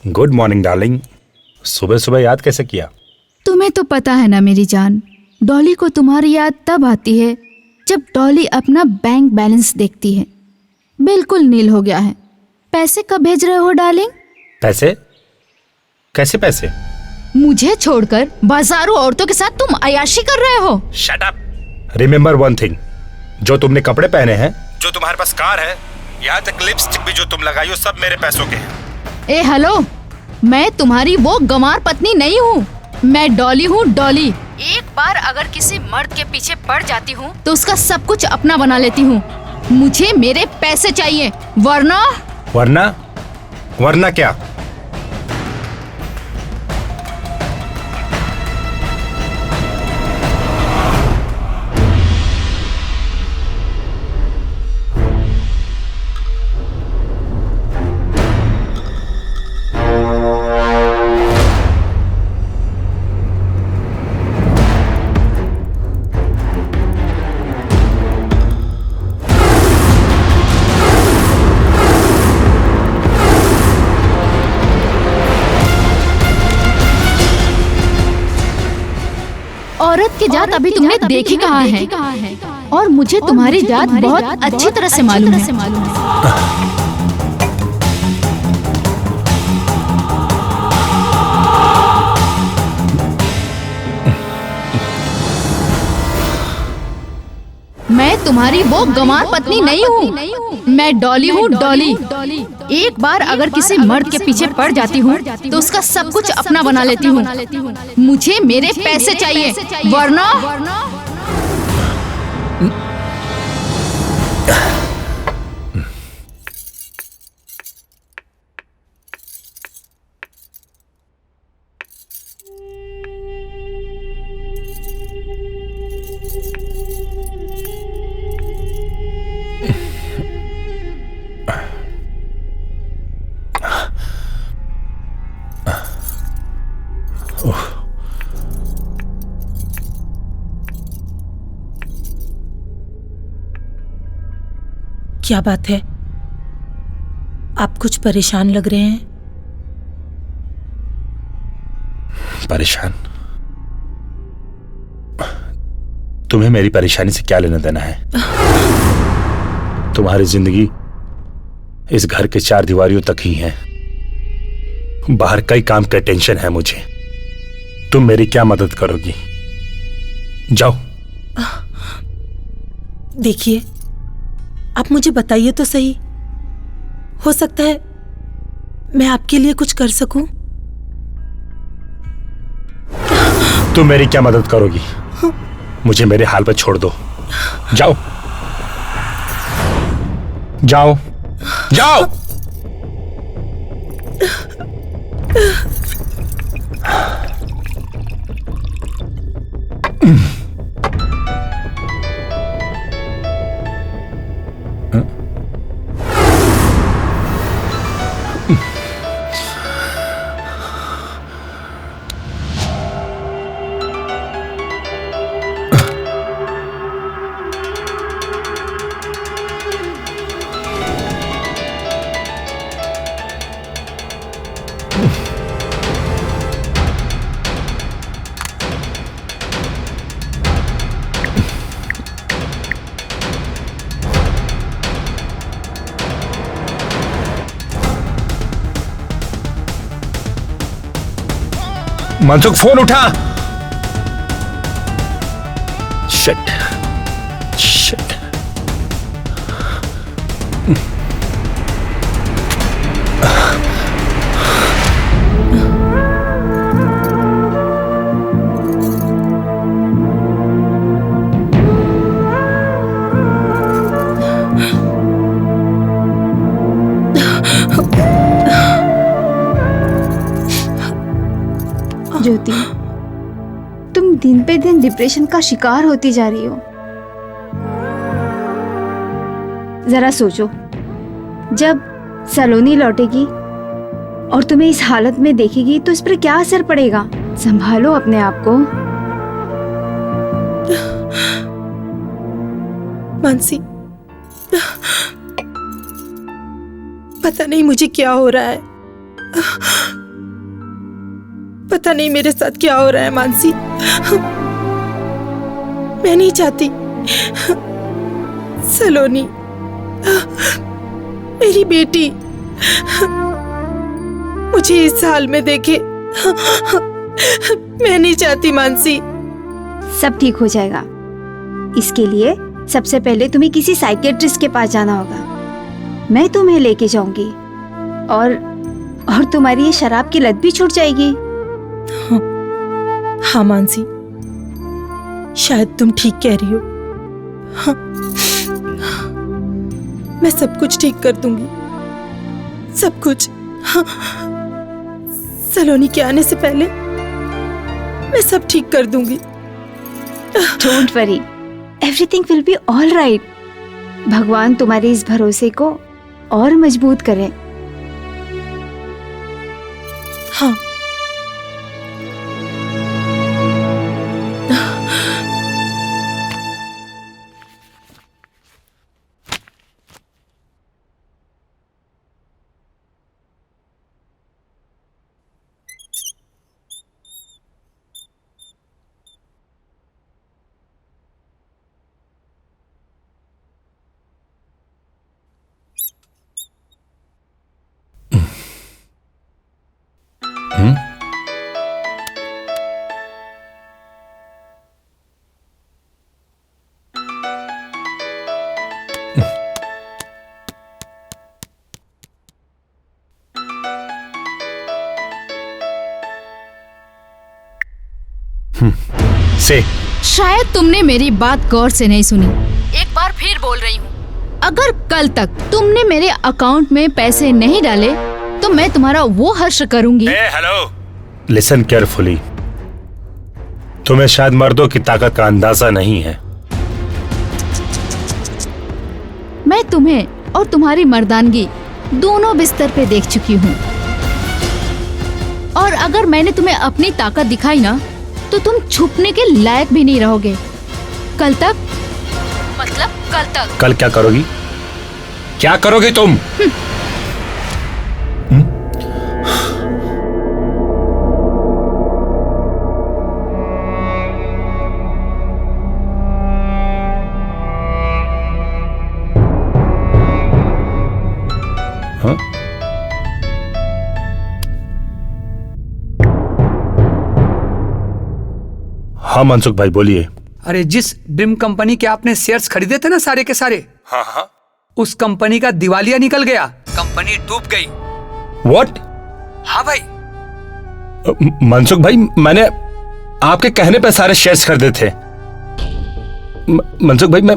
Good morning darling. सुबह सुबह याद कैसे किया? तुम्हें तो पता है ना मेरी जान, डॉली को तुम्हारी याद तब आती है जब डॉली अपना बैंक बैलेंस देखती है, बिल्कुल नील हो गया है। पैसे कब भेज रहे हो डार्लिंग? पैसे? कैसे पैसे? मुझे छोड़कर बाजारों औरतों के साथ तुम अय्याशी कर रहे हो। Shut up. Remember one thing, जो तुमने कपड़े पहने हैं, जो तुम्हारे पास कार है, यहाँ तक लिपस्टिक भी जो तुम लगाई हो, सब मेरे पैसों के हैं। ए हेलो, मैं तुम्हारी वो गंवार पत्नी नहीं हूँ, मैं डॉली हूँ, डॉली। एक बार अगर किसी मर्द के पीछे पड़ जाती हूँ तो उसका सब कुछ अपना बना लेती हूँ। मुझे मेरे पैसे चाहिए, वरना वरना वरना क्या? औरत की जात अभी तुमने देखी कहाँ है, और मुझे तुम्हारी जात बहुत अच्छी तरह से मालूम है। मैं तुम्हारी वो गंवार पत्नी नहीं हूँ, मैं डॉली हूँ, डॉली। एक बार अगर किसी मर्द के पीछे पड़ जाती हूँ तो उसका सब कुछ अपना बना लेती हूँ। मुझे मेरे पैसे चाहिए, वरना क्या बात है? आप कुछ परेशान लग रहे हैं। परेशान? तुम्हें मेरी परेशानी से क्या लेना देना है? तुम्हारी जिंदगी इस घर के चार दीवारियों तक ही है। बाहर कई काम का टेंशन है मुझे। तुम मेरी क्या मदद करोगी? जाओ। देखिए, आप मुझे बताइए तो सही, हो सकता है मैं आपके लिए कुछ कर सकूं। तुम मेरी क्या मदद करोगी? मुझे मेरे हाल पर छोड़ दो। जाओ जाओ जाओ। मनसुख फोन उठा। Shit shit. ज्योति, तुम दिन पे दिन डिप्रेशन का शिकार होती जा रही हो। जरा सोचो, जब सलोनी लौटेगी और तुम्हें इस हालत में देखेगी तो इस पर क्या असर पड़ेगा। संभालो अपने आप को। मानसी, पता नहीं मुझे क्या हो रहा है, पता नहीं मेरे साथ क्या हो रहा है मानसी। मैं नहीं चाहती सलोनी, मेरी बेटी, मुझे इस हाल में देखे। मैं नहीं चाहती मानसी। सब ठीक हो जाएगा। इसके लिए सबसे पहले तुम्हें किसी साइकियाट्रिस्ट के पास जाना होगा। मैं तुम्हें लेके जाऊंगी और तुम्हारी ये शराब की लत भी छूट जाएगी। हाँ मानसी, शायद तुम ठीक कह रही हो। हाँ, मैं सब कुछ ठीक कर दूंगी, सब कुछ। हाँ, सलोनी के आने से पहले मैं सब ठीक कर दूंगी। Don't worry, everything will be all right. भगवान तुम्हारे इस भरोसे को और मजबूत करें। हाँ। से शायद तुमने मेरी बात गौर से नहीं सुनी। एक बार फिर बोल रही हूँ, अगर कल तक तुमने मेरे अकाउंट में पैसे नहीं डाले तो मैं तुम्हारा वो हर्ष करूंगी। Hello, listen carefully. तुम्हें शायद मर्दों की ताकत का अंदाजा नहीं है। मैं तुम्हें और तुम्हारी मर्दानगी दोनों बिस्तर पे देख चुकी हूँ, और अगर मैंने तुम्हें अपनी ताकत दिखाई ना तो तुम छुपने के लायक भी नहीं रहोगे। कल तक मतलब कल तक। कल क्या करोगी? क्या करोगी तुम? हाँ मनसुख भाई बोलिए। अरे जिस ड्रीम कंपनी के आपने शेयर्स खरीदे थे ना सारे के सारे, हाँ हाँ, उस कंपनी का दिवालिया निकल गया, कंपनी डूब गई। What? हाँ भाई। मनसुख भाई, मैंने आपके कहने पे सारे शेयर्स खरीदे थे, मनसुख भाई, मैं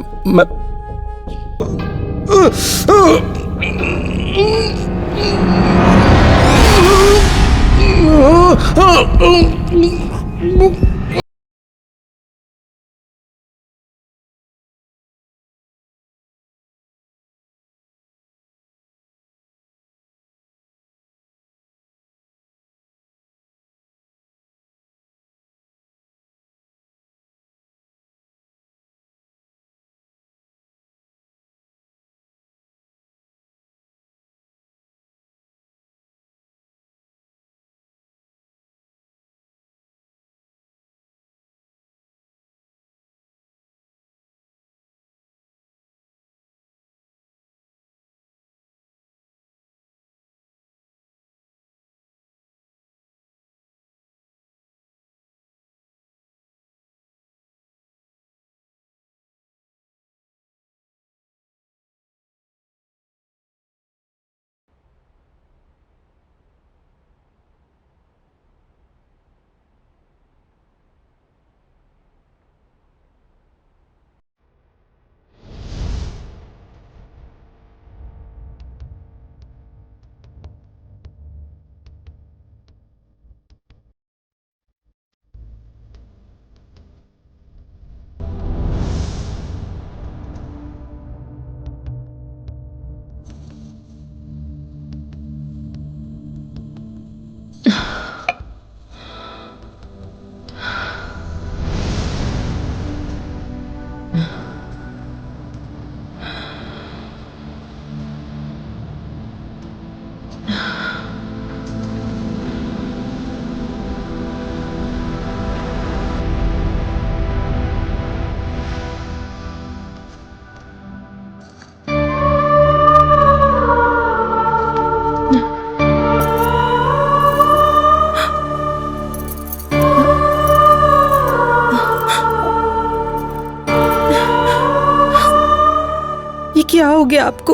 क्या हो गया आपको?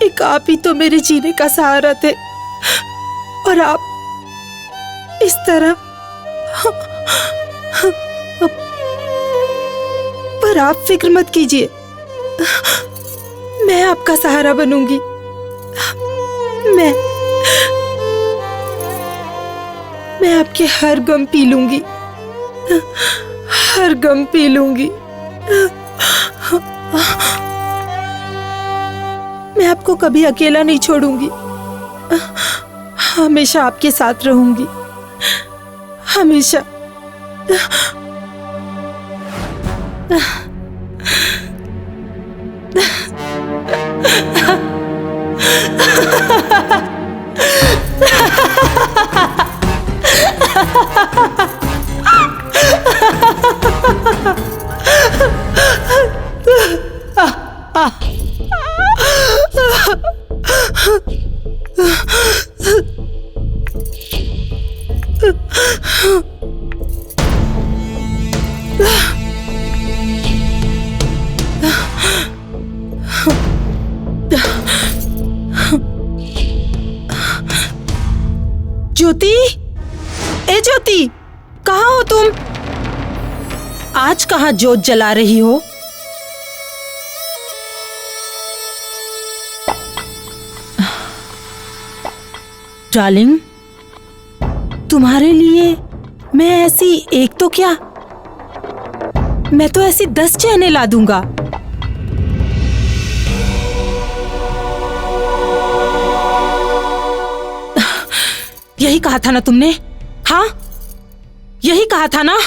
एक आप ही तो मेरे जीने का सहारा थे और आप इस तरह। पर आप फिक्र मत कीजिए, मैं आपका सहारा बनूंगी। मैं आपके हर गम पी लूंगी, हर गम पी लूंगी। मैं आपको कभी अकेला नहीं छोड़ूंगी, हमेशा आपके साथ रहूंगी, हमेशा। ज्योति, ए ज्योति, कहाँ हो तुम? आज कहाँ जोत जला रही हो? डार्लिंग, तुम्हारे लिए मैं ऐसी एक तो क्या, मैं तो ऐसी 10 चैनें ला दूंगा। यही कहा था ना तुमने? हाँ, यही कहा था ना?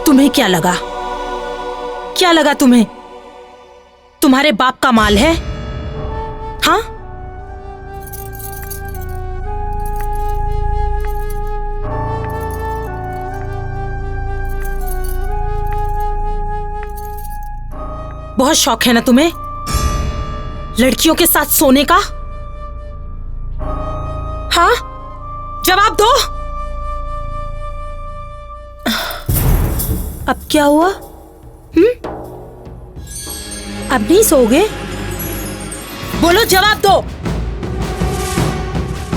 तुम्हें क्या लगा? क्या लगा तुम्हें? तुम्हारे बाप का माल है? हाँ? बहुत शौक है ना तुम्हें लड़कियों के साथ सोने का? हाँ, जवाब दो। अब क्या हुआ? अब नहीं सोओगे? बोलो, जवाब दो।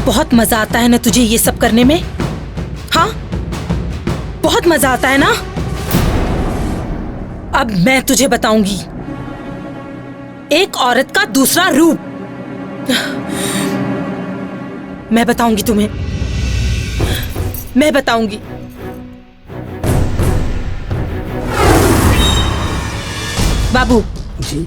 बहुत मजा आता है ना तुझे ये सब करने में? हाँ, बहुत मजा आता है ना? अब मैं तुझे बताऊंगी एक औरत का दूसरा रूप। मैं बताऊंगी तुम्हें, मैं बताऊंगी। बाबू जी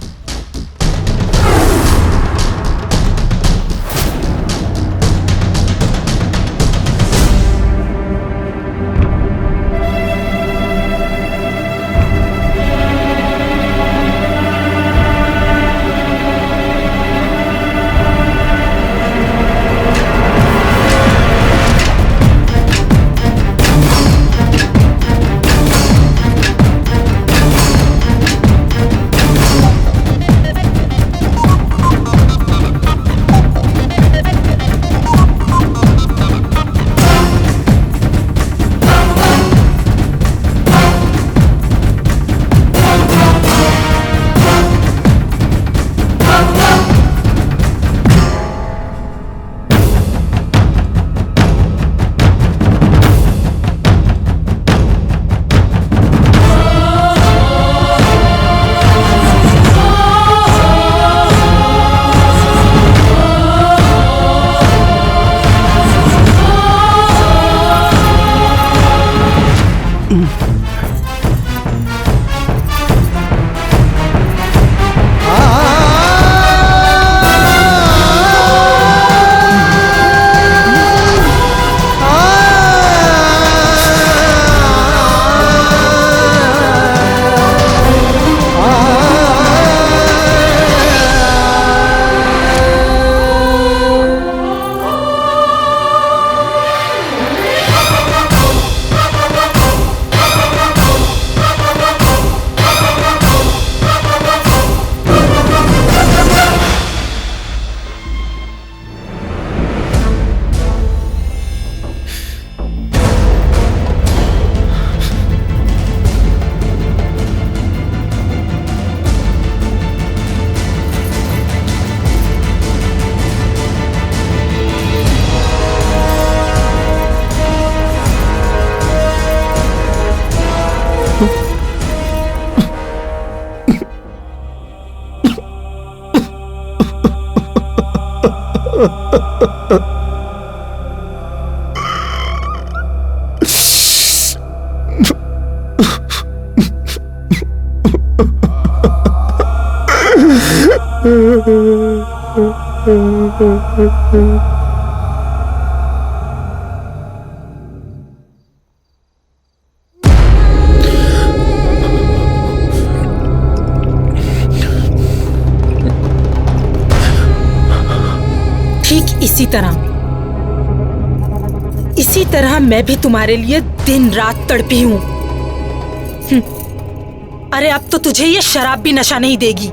ठीक इसी तरह मैं भी तुम्हारे लिए दिन रात तड़पी हूं। अरे अब तो तुझे ये शराब भी नशा नहीं देगी।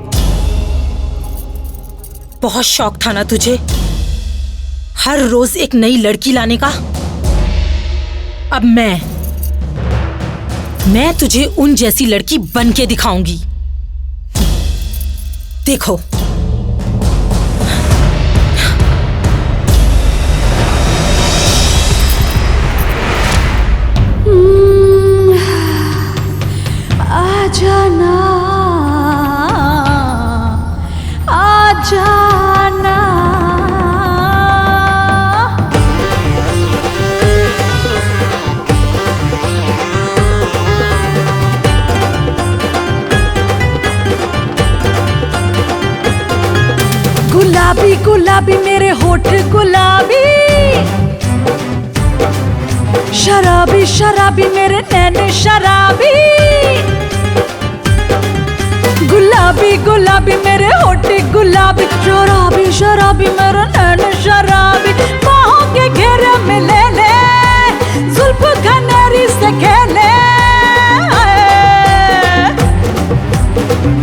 बहुत शौक था ना तुझे हर रोज एक नई लड़की लाने का। अब मैं तुझे उन जैसी लड़की बन के दिखाऊंगी। देखो आजाना आजाना गुलाबी गुलाबी मेरे होठ गुलाबी, शराबी शराबी मेरे नैन शराबी, गुलाबी गुलाबी मेरे होठ गुलाबी, शराबी शराबी मेरे नैन शराबी। बाहों के घेरे में ले ले जुल्फ खनेरी से खेले,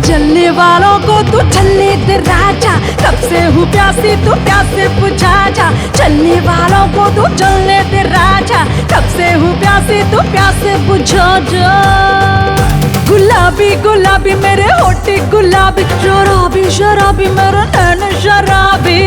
चलने वालों को तू चलने दे राजा, कब से हूँ प्यासी तू प्यासे बुझा जा। चलने वालों को तू चलने दे राजा, कब से हूँ प्यासी तू प्यासे बुझा जा। गुलाबी गुलाबी मेरे होठ गुलाबी, शराबी शराबी मेरे नैन शराबी।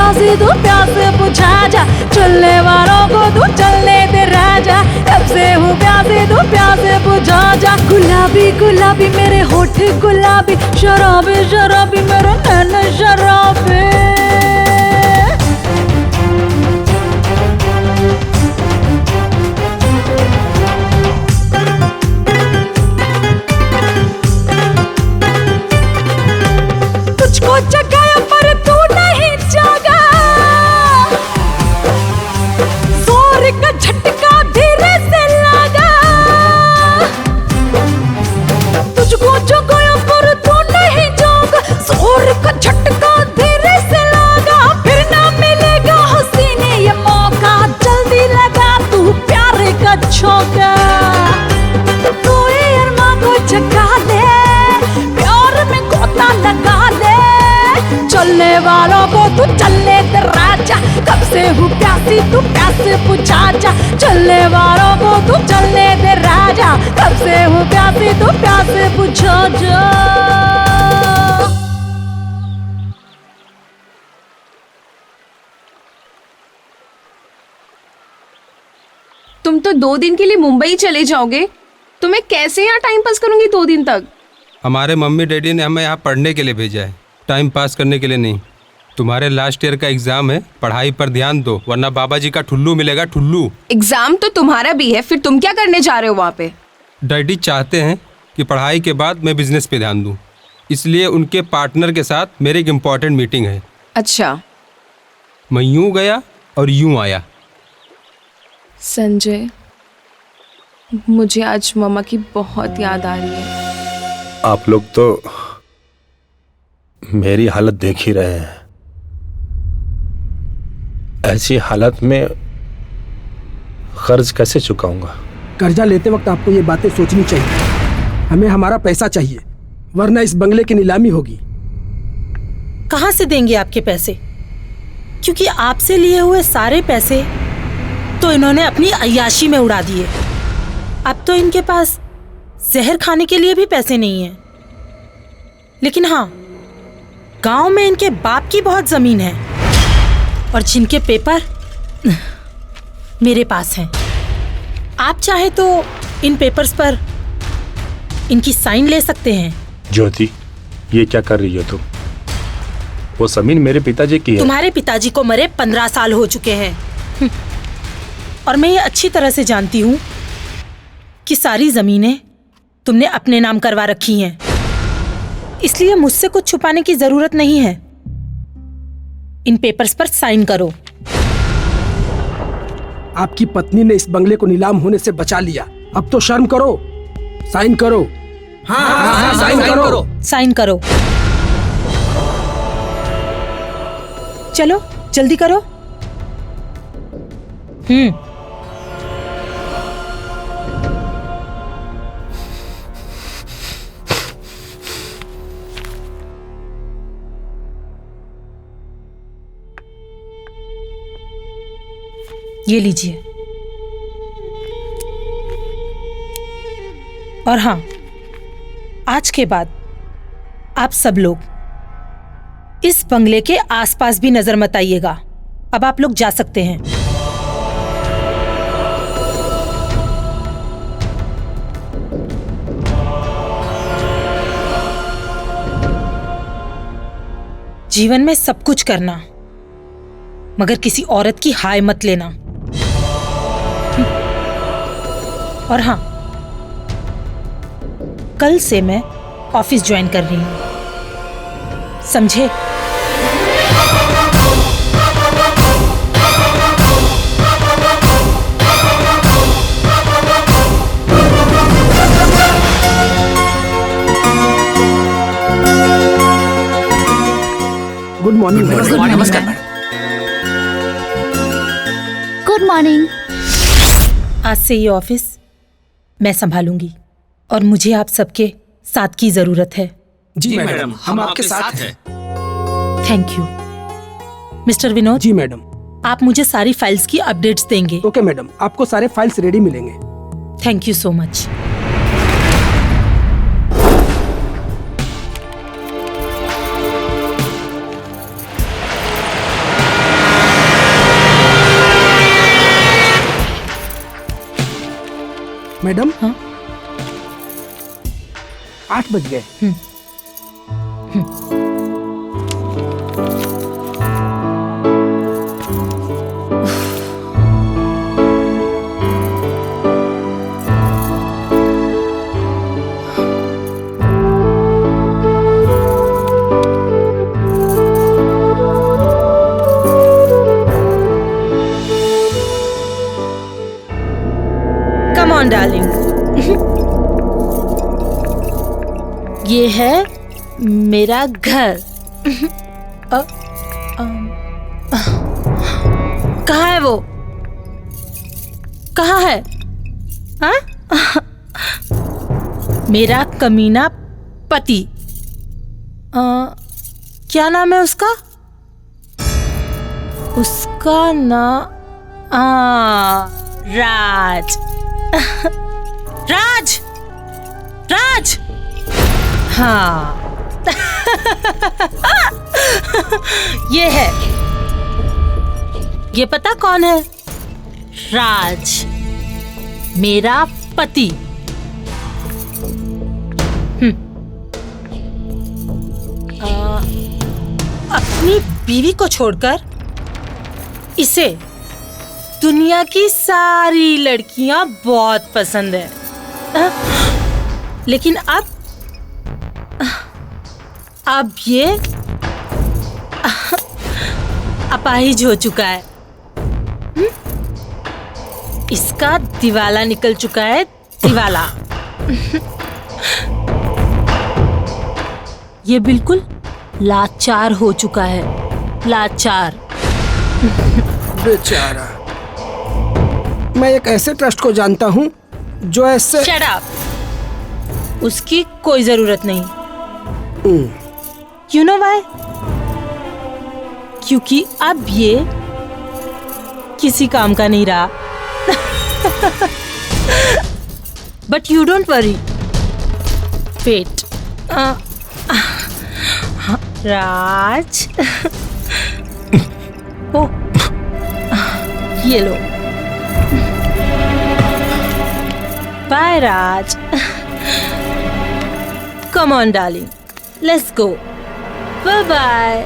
प्यासे तू प्यासे बुझा जा, चलने वालों को तू चलने दे राजा। कब से हूँ प्यासे तू प्यासे बुझा जा। गुलाबी गुलाबी मेरे होठ गुलाबी, शराबी शराबी मेरे नैन शराबी। तुझको जगाया पर तू नहीं जागा, जोर का झटका धीरे से लगा। तुझको जगाया पर तू नहीं जागा, जोर का झटका धीरे से लगा। फिर ना मिलेगा हसीने ये मौका, जल्दी लगा तू प्यारे का झोंका। तू अरमा को जगा दे, प्यार में गोता लगा दे। चलने वालों को तू चलने दे राजा, कब से हूँ प्यासी तू प्यासे बुझा जा। चलने वालों को तू चलने दे राजा, कब से हूँ प्यासी तू प्यासे बुझा जा। तुम तो 2 दिन के लिए मुंबई चले जाओगे, तो मैं कैसे यहाँ टाइम पास करूंगी 2 दिन तक? हमारे मम्मी डैडी ने हमें यहाँ पढ़ने के लिए भेजा है, टाइम पास करने के लिए नहीं। तुम्हारे लास्ट ईयर का एग्जाम है, पढ़ाई पर ध्यान दो, वरना बाबा जी का ठुल्लू मिलेगा ठुल्लू। एग्जाम तो तुम्हारा भी है, फिर तुम क्या करने जा रहे हो वहाँ पे? डैडी चाहते हैं कि पढ़ाई के बाद मैं बिजनेस पे ध्यान दूँ, इसलिए उनके पार्टनर के साथ मेरी एक इम्पॉर्टेंट मीटिंग है। अच्छा। मैं यूँ गया और यूँ आया। संजय, मुझे आज मम्मा की बहुत याद आ रही है। आप लोग तो मेरी हालत देख ही रहे हैं। ऐसी हालत में कर्ज कैसे चुकाऊंगा? कर्जा लेते वक्त आपको ये बातें सोचनी चाहिए। हमें हमारा पैसा चाहिए, वरना इस बंगले की नीलामी होगी। कहाँ से देंगे आपके पैसे? क्योंकि आपसे लिए हुए सारे पैसे तो इन्होंने अपनी अय्याशी में उड़ा दिए। अब तो इनके पास जहर खाने के लिए भी पैसे नहीं है। लेकिन हाँ, गांव में इनके बाप की बहुत जमीन है और जिनके पेपर मेरे पास हैं। आप चाहे तो इन पेपर्स पर इनकी साइन ले सकते हैं। ज्योति, ये क्या कर रही हो तुम? वो जमीन मेरे पिताजी की है। तुम्हारे पिताजी को मरे 15 साल हो चुके हैं और मैं ये अच्छी तरह से जानती हूँ कि सारी जमीनें तुमने अपने नाम करवा रखी हैं। इसलिए मुझसे कुछ छुपाने की जरूरत नहीं है। इन पेपर्स पर साइन करो। आपकी पत्नी ने इस बंगले को नीलाम होने से बचा लिया, अब तो शर्म करो। साइन करो। हाँ, साइन करो। साइन करो। चलो जल्दी करो। ये लीजिए। और हाँ, आज के बाद आप सब लोग इस बंगले के आसपास भी नजर मत आइएगा। अब आप लोग जा सकते हैं। जीवन में सब कुछ करना, मगर किसी औरत की हाय मत लेना। और हाँ, कल से मैं ऑफिस ज्वाइन कर रही हूँ, समझे? Good morning. नमस्कार। Good morning. आज से ये ऑफिस मैं संभालूंगी और मुझे आप सबके साथ की जरूरत है। जी मैडम, हम आपके साथ हैं। Thank you. मिस्टर विनोद। जी मैडम। आप मुझे सारी फाइल्स की अपडेट्स देंगे। ओके मैडम, आपको सारे फाइल्स रेडी मिलेंगे। Thank you so much. Madam. हाँ? 8 बज गए। कम ऑन डार्लिंग, ये है मेरा घर। कहाँ है वो? कहाँ है? हाँ? मेरा कमीना पति। क्या नाम है उसका? उसका नाम राज। राज, राज। हाँ। ये है। ये पता कौन है? राज, मेरा पति। अपनी बीवी को छोड़कर इसे दुनिया की सारी लड़कियां बहुत पसंद है, लेकिन अब ये अपाहिज हो चुका है। इसका दिवाला निकल चुका है, दिवाला। ये बिल्कुल लाचार हो चुका है, लाचार। बेचारा। मैं एक ऐसे ट्रस्ट को जानता हूँ जो ऐसे। Shut up. उसकी कोई जरूरत नहीं। You know why? क्योंकि अब ये किसी काम का नहीं रहा। But you don't worry. Wait. Raj. ओ, ये लो। Bye Raj. Come on, darling. Let's go. Bye-bye.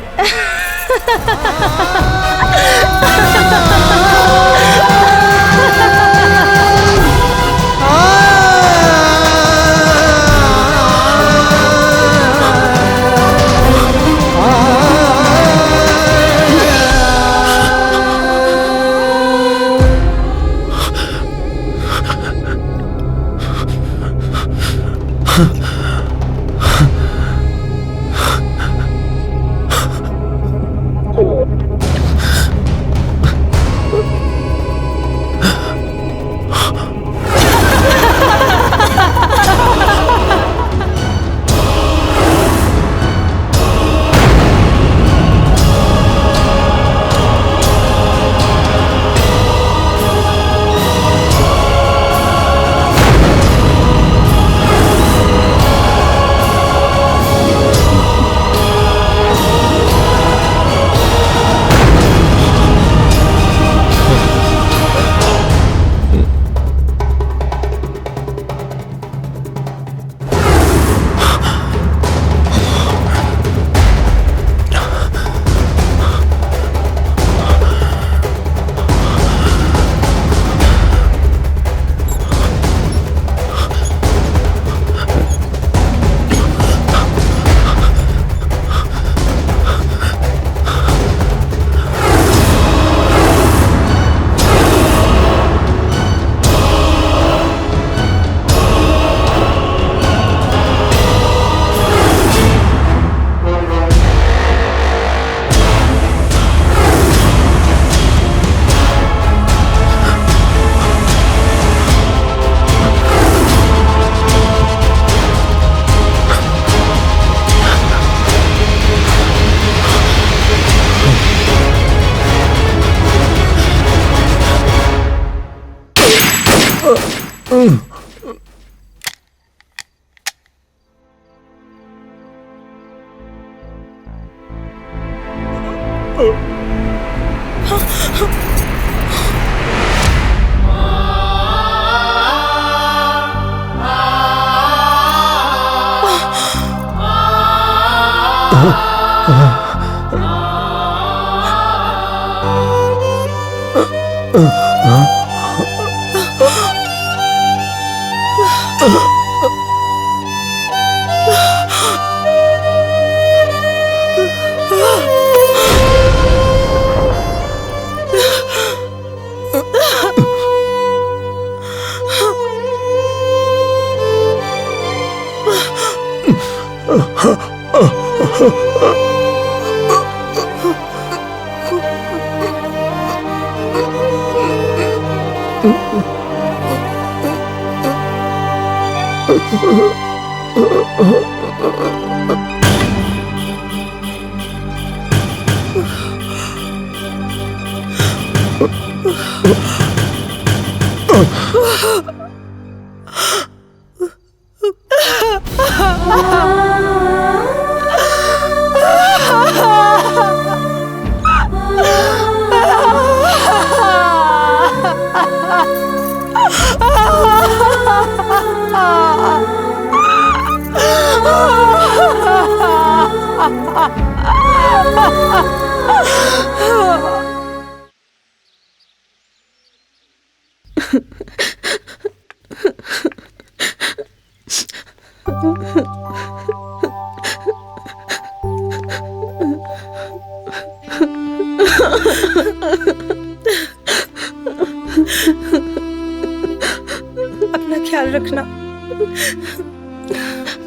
अपना ख्याल रखना।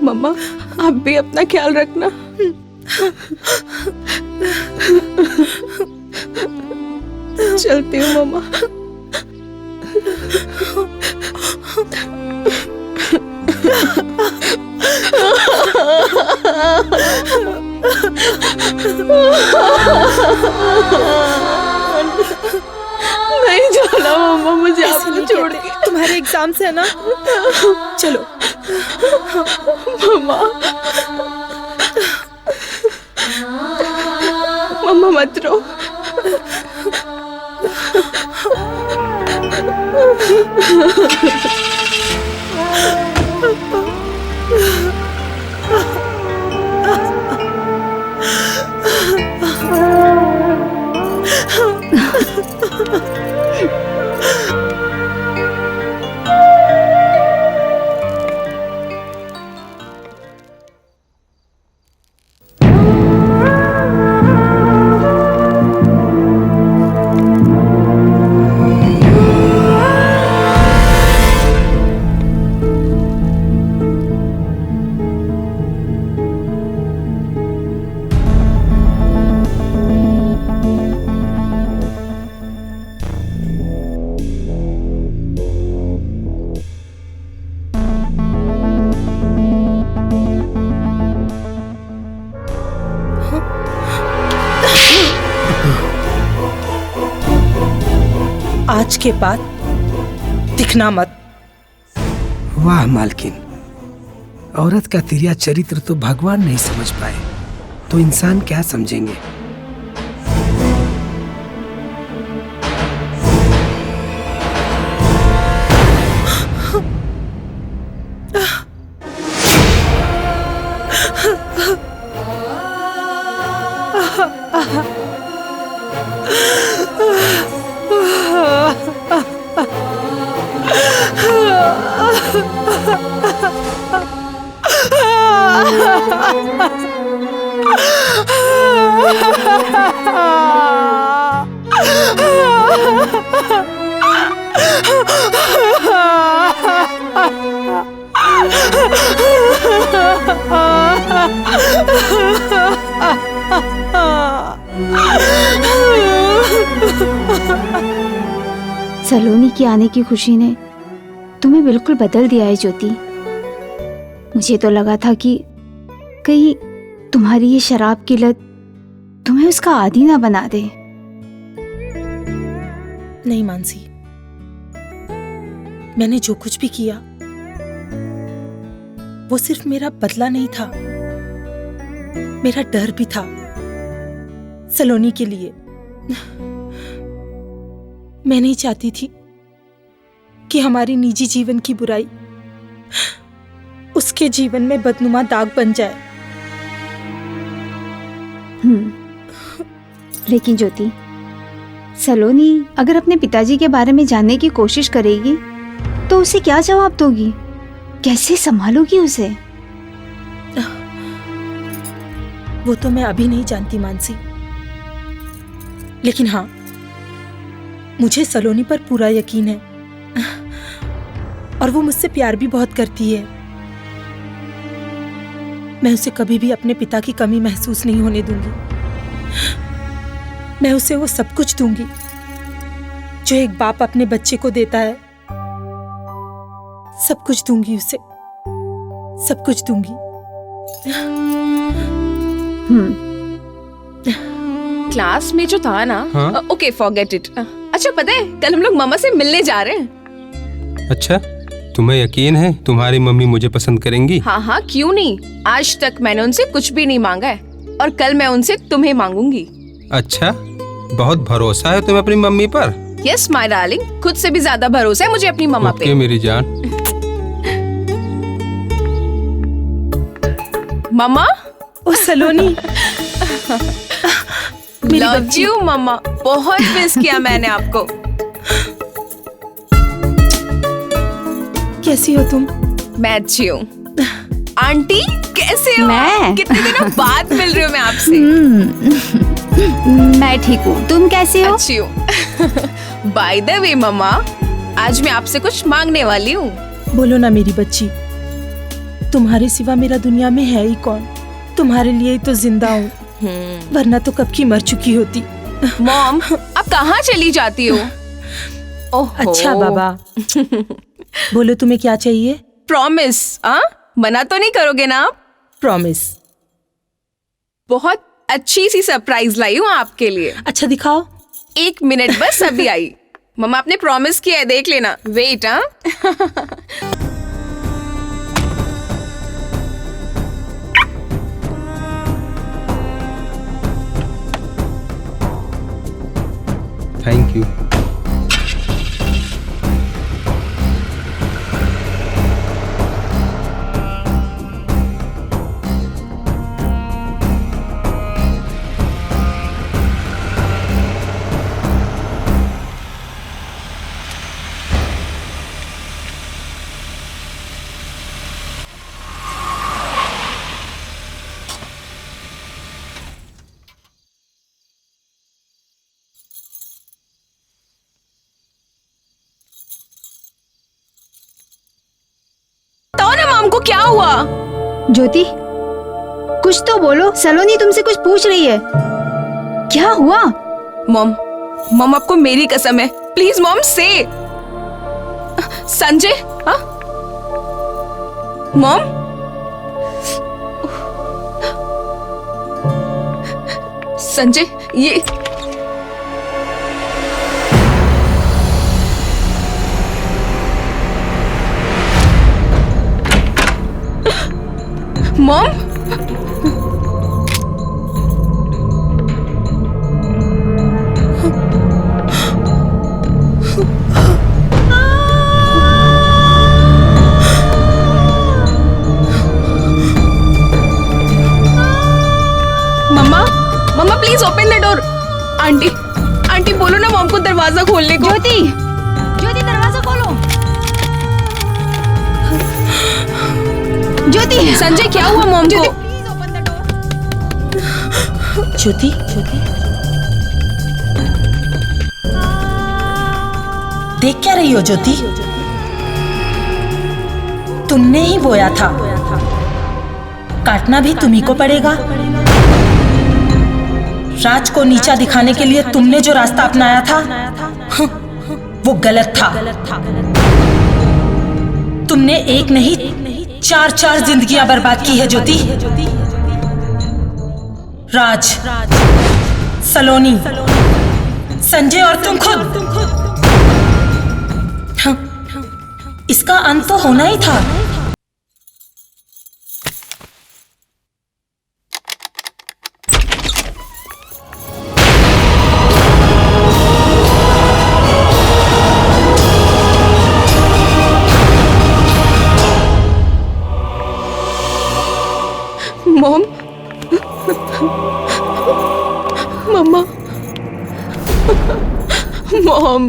मम्मा आप भी अपना ख्याल रखना। चलती हूँ मम्मा। नहीं जाना मम्मा, मुझे आपको छोड़ के। तुम्हारे एग्जाम से है ना, चलो मम्मा। मम्मा मत रो। आज के बाद दिखना मत। वाह मालकिन, औरत का तिरिया चरित्र तो भगवान नहीं समझ पाए तो इंसान क्या समझेंगे। सलोनी के आने की खुशी ने तुम्हें बिल्कुल बदल दिया है ज्योति। मुझे तो लगा था कि कहीं तुम्हारी ये शराब की लत तुम्हें उसका आदी ना बना दे। नहीं मानसी, मैंने जो कुछ भी किया वो सिर्फ मेरा बदला नहीं था, मेरा डर भी था सलोनी के लिए। मैं नहीं चाहती थी कि हमारी निजी जीवन की बुराई उसके जीवन में बदनुमा दाग बन जाए। लेकिन ज्योति, सलोनी अगर अपने पिताजी के बारे में जानने की कोशिश करेगी तो उसे क्या जवाब दोगी? कैसे संभालोगी उसे? वो तो मैं अभी नहीं जानती मानसी, लेकिन हाँ, मुझे सलोनी पर पूरा यकीन है और वो मुझसे प्यार भी बहुत करती है। मैं उसे कभी भी अपने पिता की कमी महसूस नहीं होने दूंगी। मैं उसे वो सब कुछ दूंगी जो एक बाप अपने बच्चे को देता है। सब कुछ दूंगी उसे, सब कुछ दूंगी। क्लास में जो था ना, हाँ? Okay forget it. अच्छा पता है, कल हम लोग मामा से मिलने जा रहे हैं। अच्छा, तुम्हें यकीन है तुम्हारी मम्मी मुझे पसंद करेंगी? हाँ हाँ, क्यों नहीं। आज तक मैंने उनसे कुछ भी नहीं मांगा है और कल मैं उनसे तुम्हें मांगूंगी। अच्छा, बहुत भरोसा है तुम्हें अपनी मम्मी पर? यस माय डार्लिंग, खुद से भी ज्यादा भरोसा है मुझे अपनी मम्मा पे। ओके मेरी जान। मम्मा। ओ सलोनी। लव यू मम्मा, बहुत मिस किया मैंने आपको। कैसी हो तुम? मैं अच्छी हूँ। आंटी कैसे हो? मैं? कितने दिनों बाद मिल रही हूँ मैं आपसे। मैं ठीक हूँ, तुम कैसे हो? अच्छी हूँ। बाय द वे मम्मा, आज मैं आपसे कुछ मांगने वाली हूँ। बोलो ना मेरी बच्ची, तुम्हारे सिवा मेरा दुनिया में है ही कौन? तुम्हारे लिए ही तो जिंदा हूँ, वरना तो कब की मर चुकी होती। मॉम, आप कहाँ चली जाती हो? ओहो। अच्छा बाबा, बोलो तुम्हें क्या चाहिए? प्रॉमिस, मना तो नहीं करोगे ना आप? प्रॉमिस। बहुत अच्छी सी सरप्राइज लाई हूँ आपके लिए। अच्छा दिखाओ। 1 मिनट बस, अभी आई। मम्मा आपने प्रॉमिस किया है, देख लेना। वेट। Thank you. हमको क्या हुआ? ज्योति, कुछ तो बोलो। सलोनी तुमसे कुछ पूछ रही है, क्या हुआ? मॉम आपको मेरी कसम है, प्लीज मॉम से। संजय। मॉम। संजय, ये मॉम। मम्मा please open the door. Aunty बोलो ना मॉम को दरवाजा खोलने को। ज्योति दरवाजा खोलो। ज्योति। संजय क्या हुआ मॉम को? ज्योति, देख क्या रही हो ज्योति? तुमने ही बोया था, काटना भी तुम्ही को पड़ेगा। राज को नीचा दिखाने के लिए तुमने जो रास्ता अपनाया था, वो गलत था। तुमने एक नहीं 4 जिंदगियां बर्बाद की है ज्योति। राज, सलोनी, संजय और तुम खुद। इसका अंत तो होना ही था। Mom mom.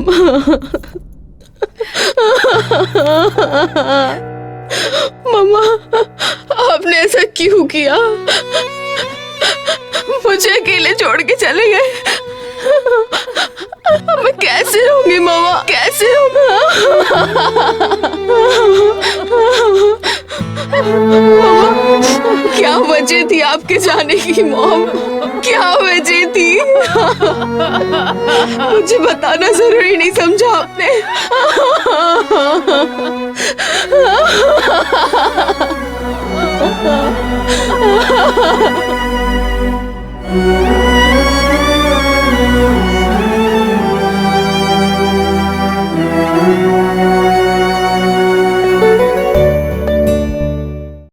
मम्मा, आपने ऐसा क्यों किया? मुझे अकेले छोड़ के चले गए। मैं कैसे रहूंगी मम्मा, कैसे रहूंगा? क्या वजह थी आपके जाने की मॉम? क्या वजह थी? मुझे बताना जरूरी नहीं समझा आपने?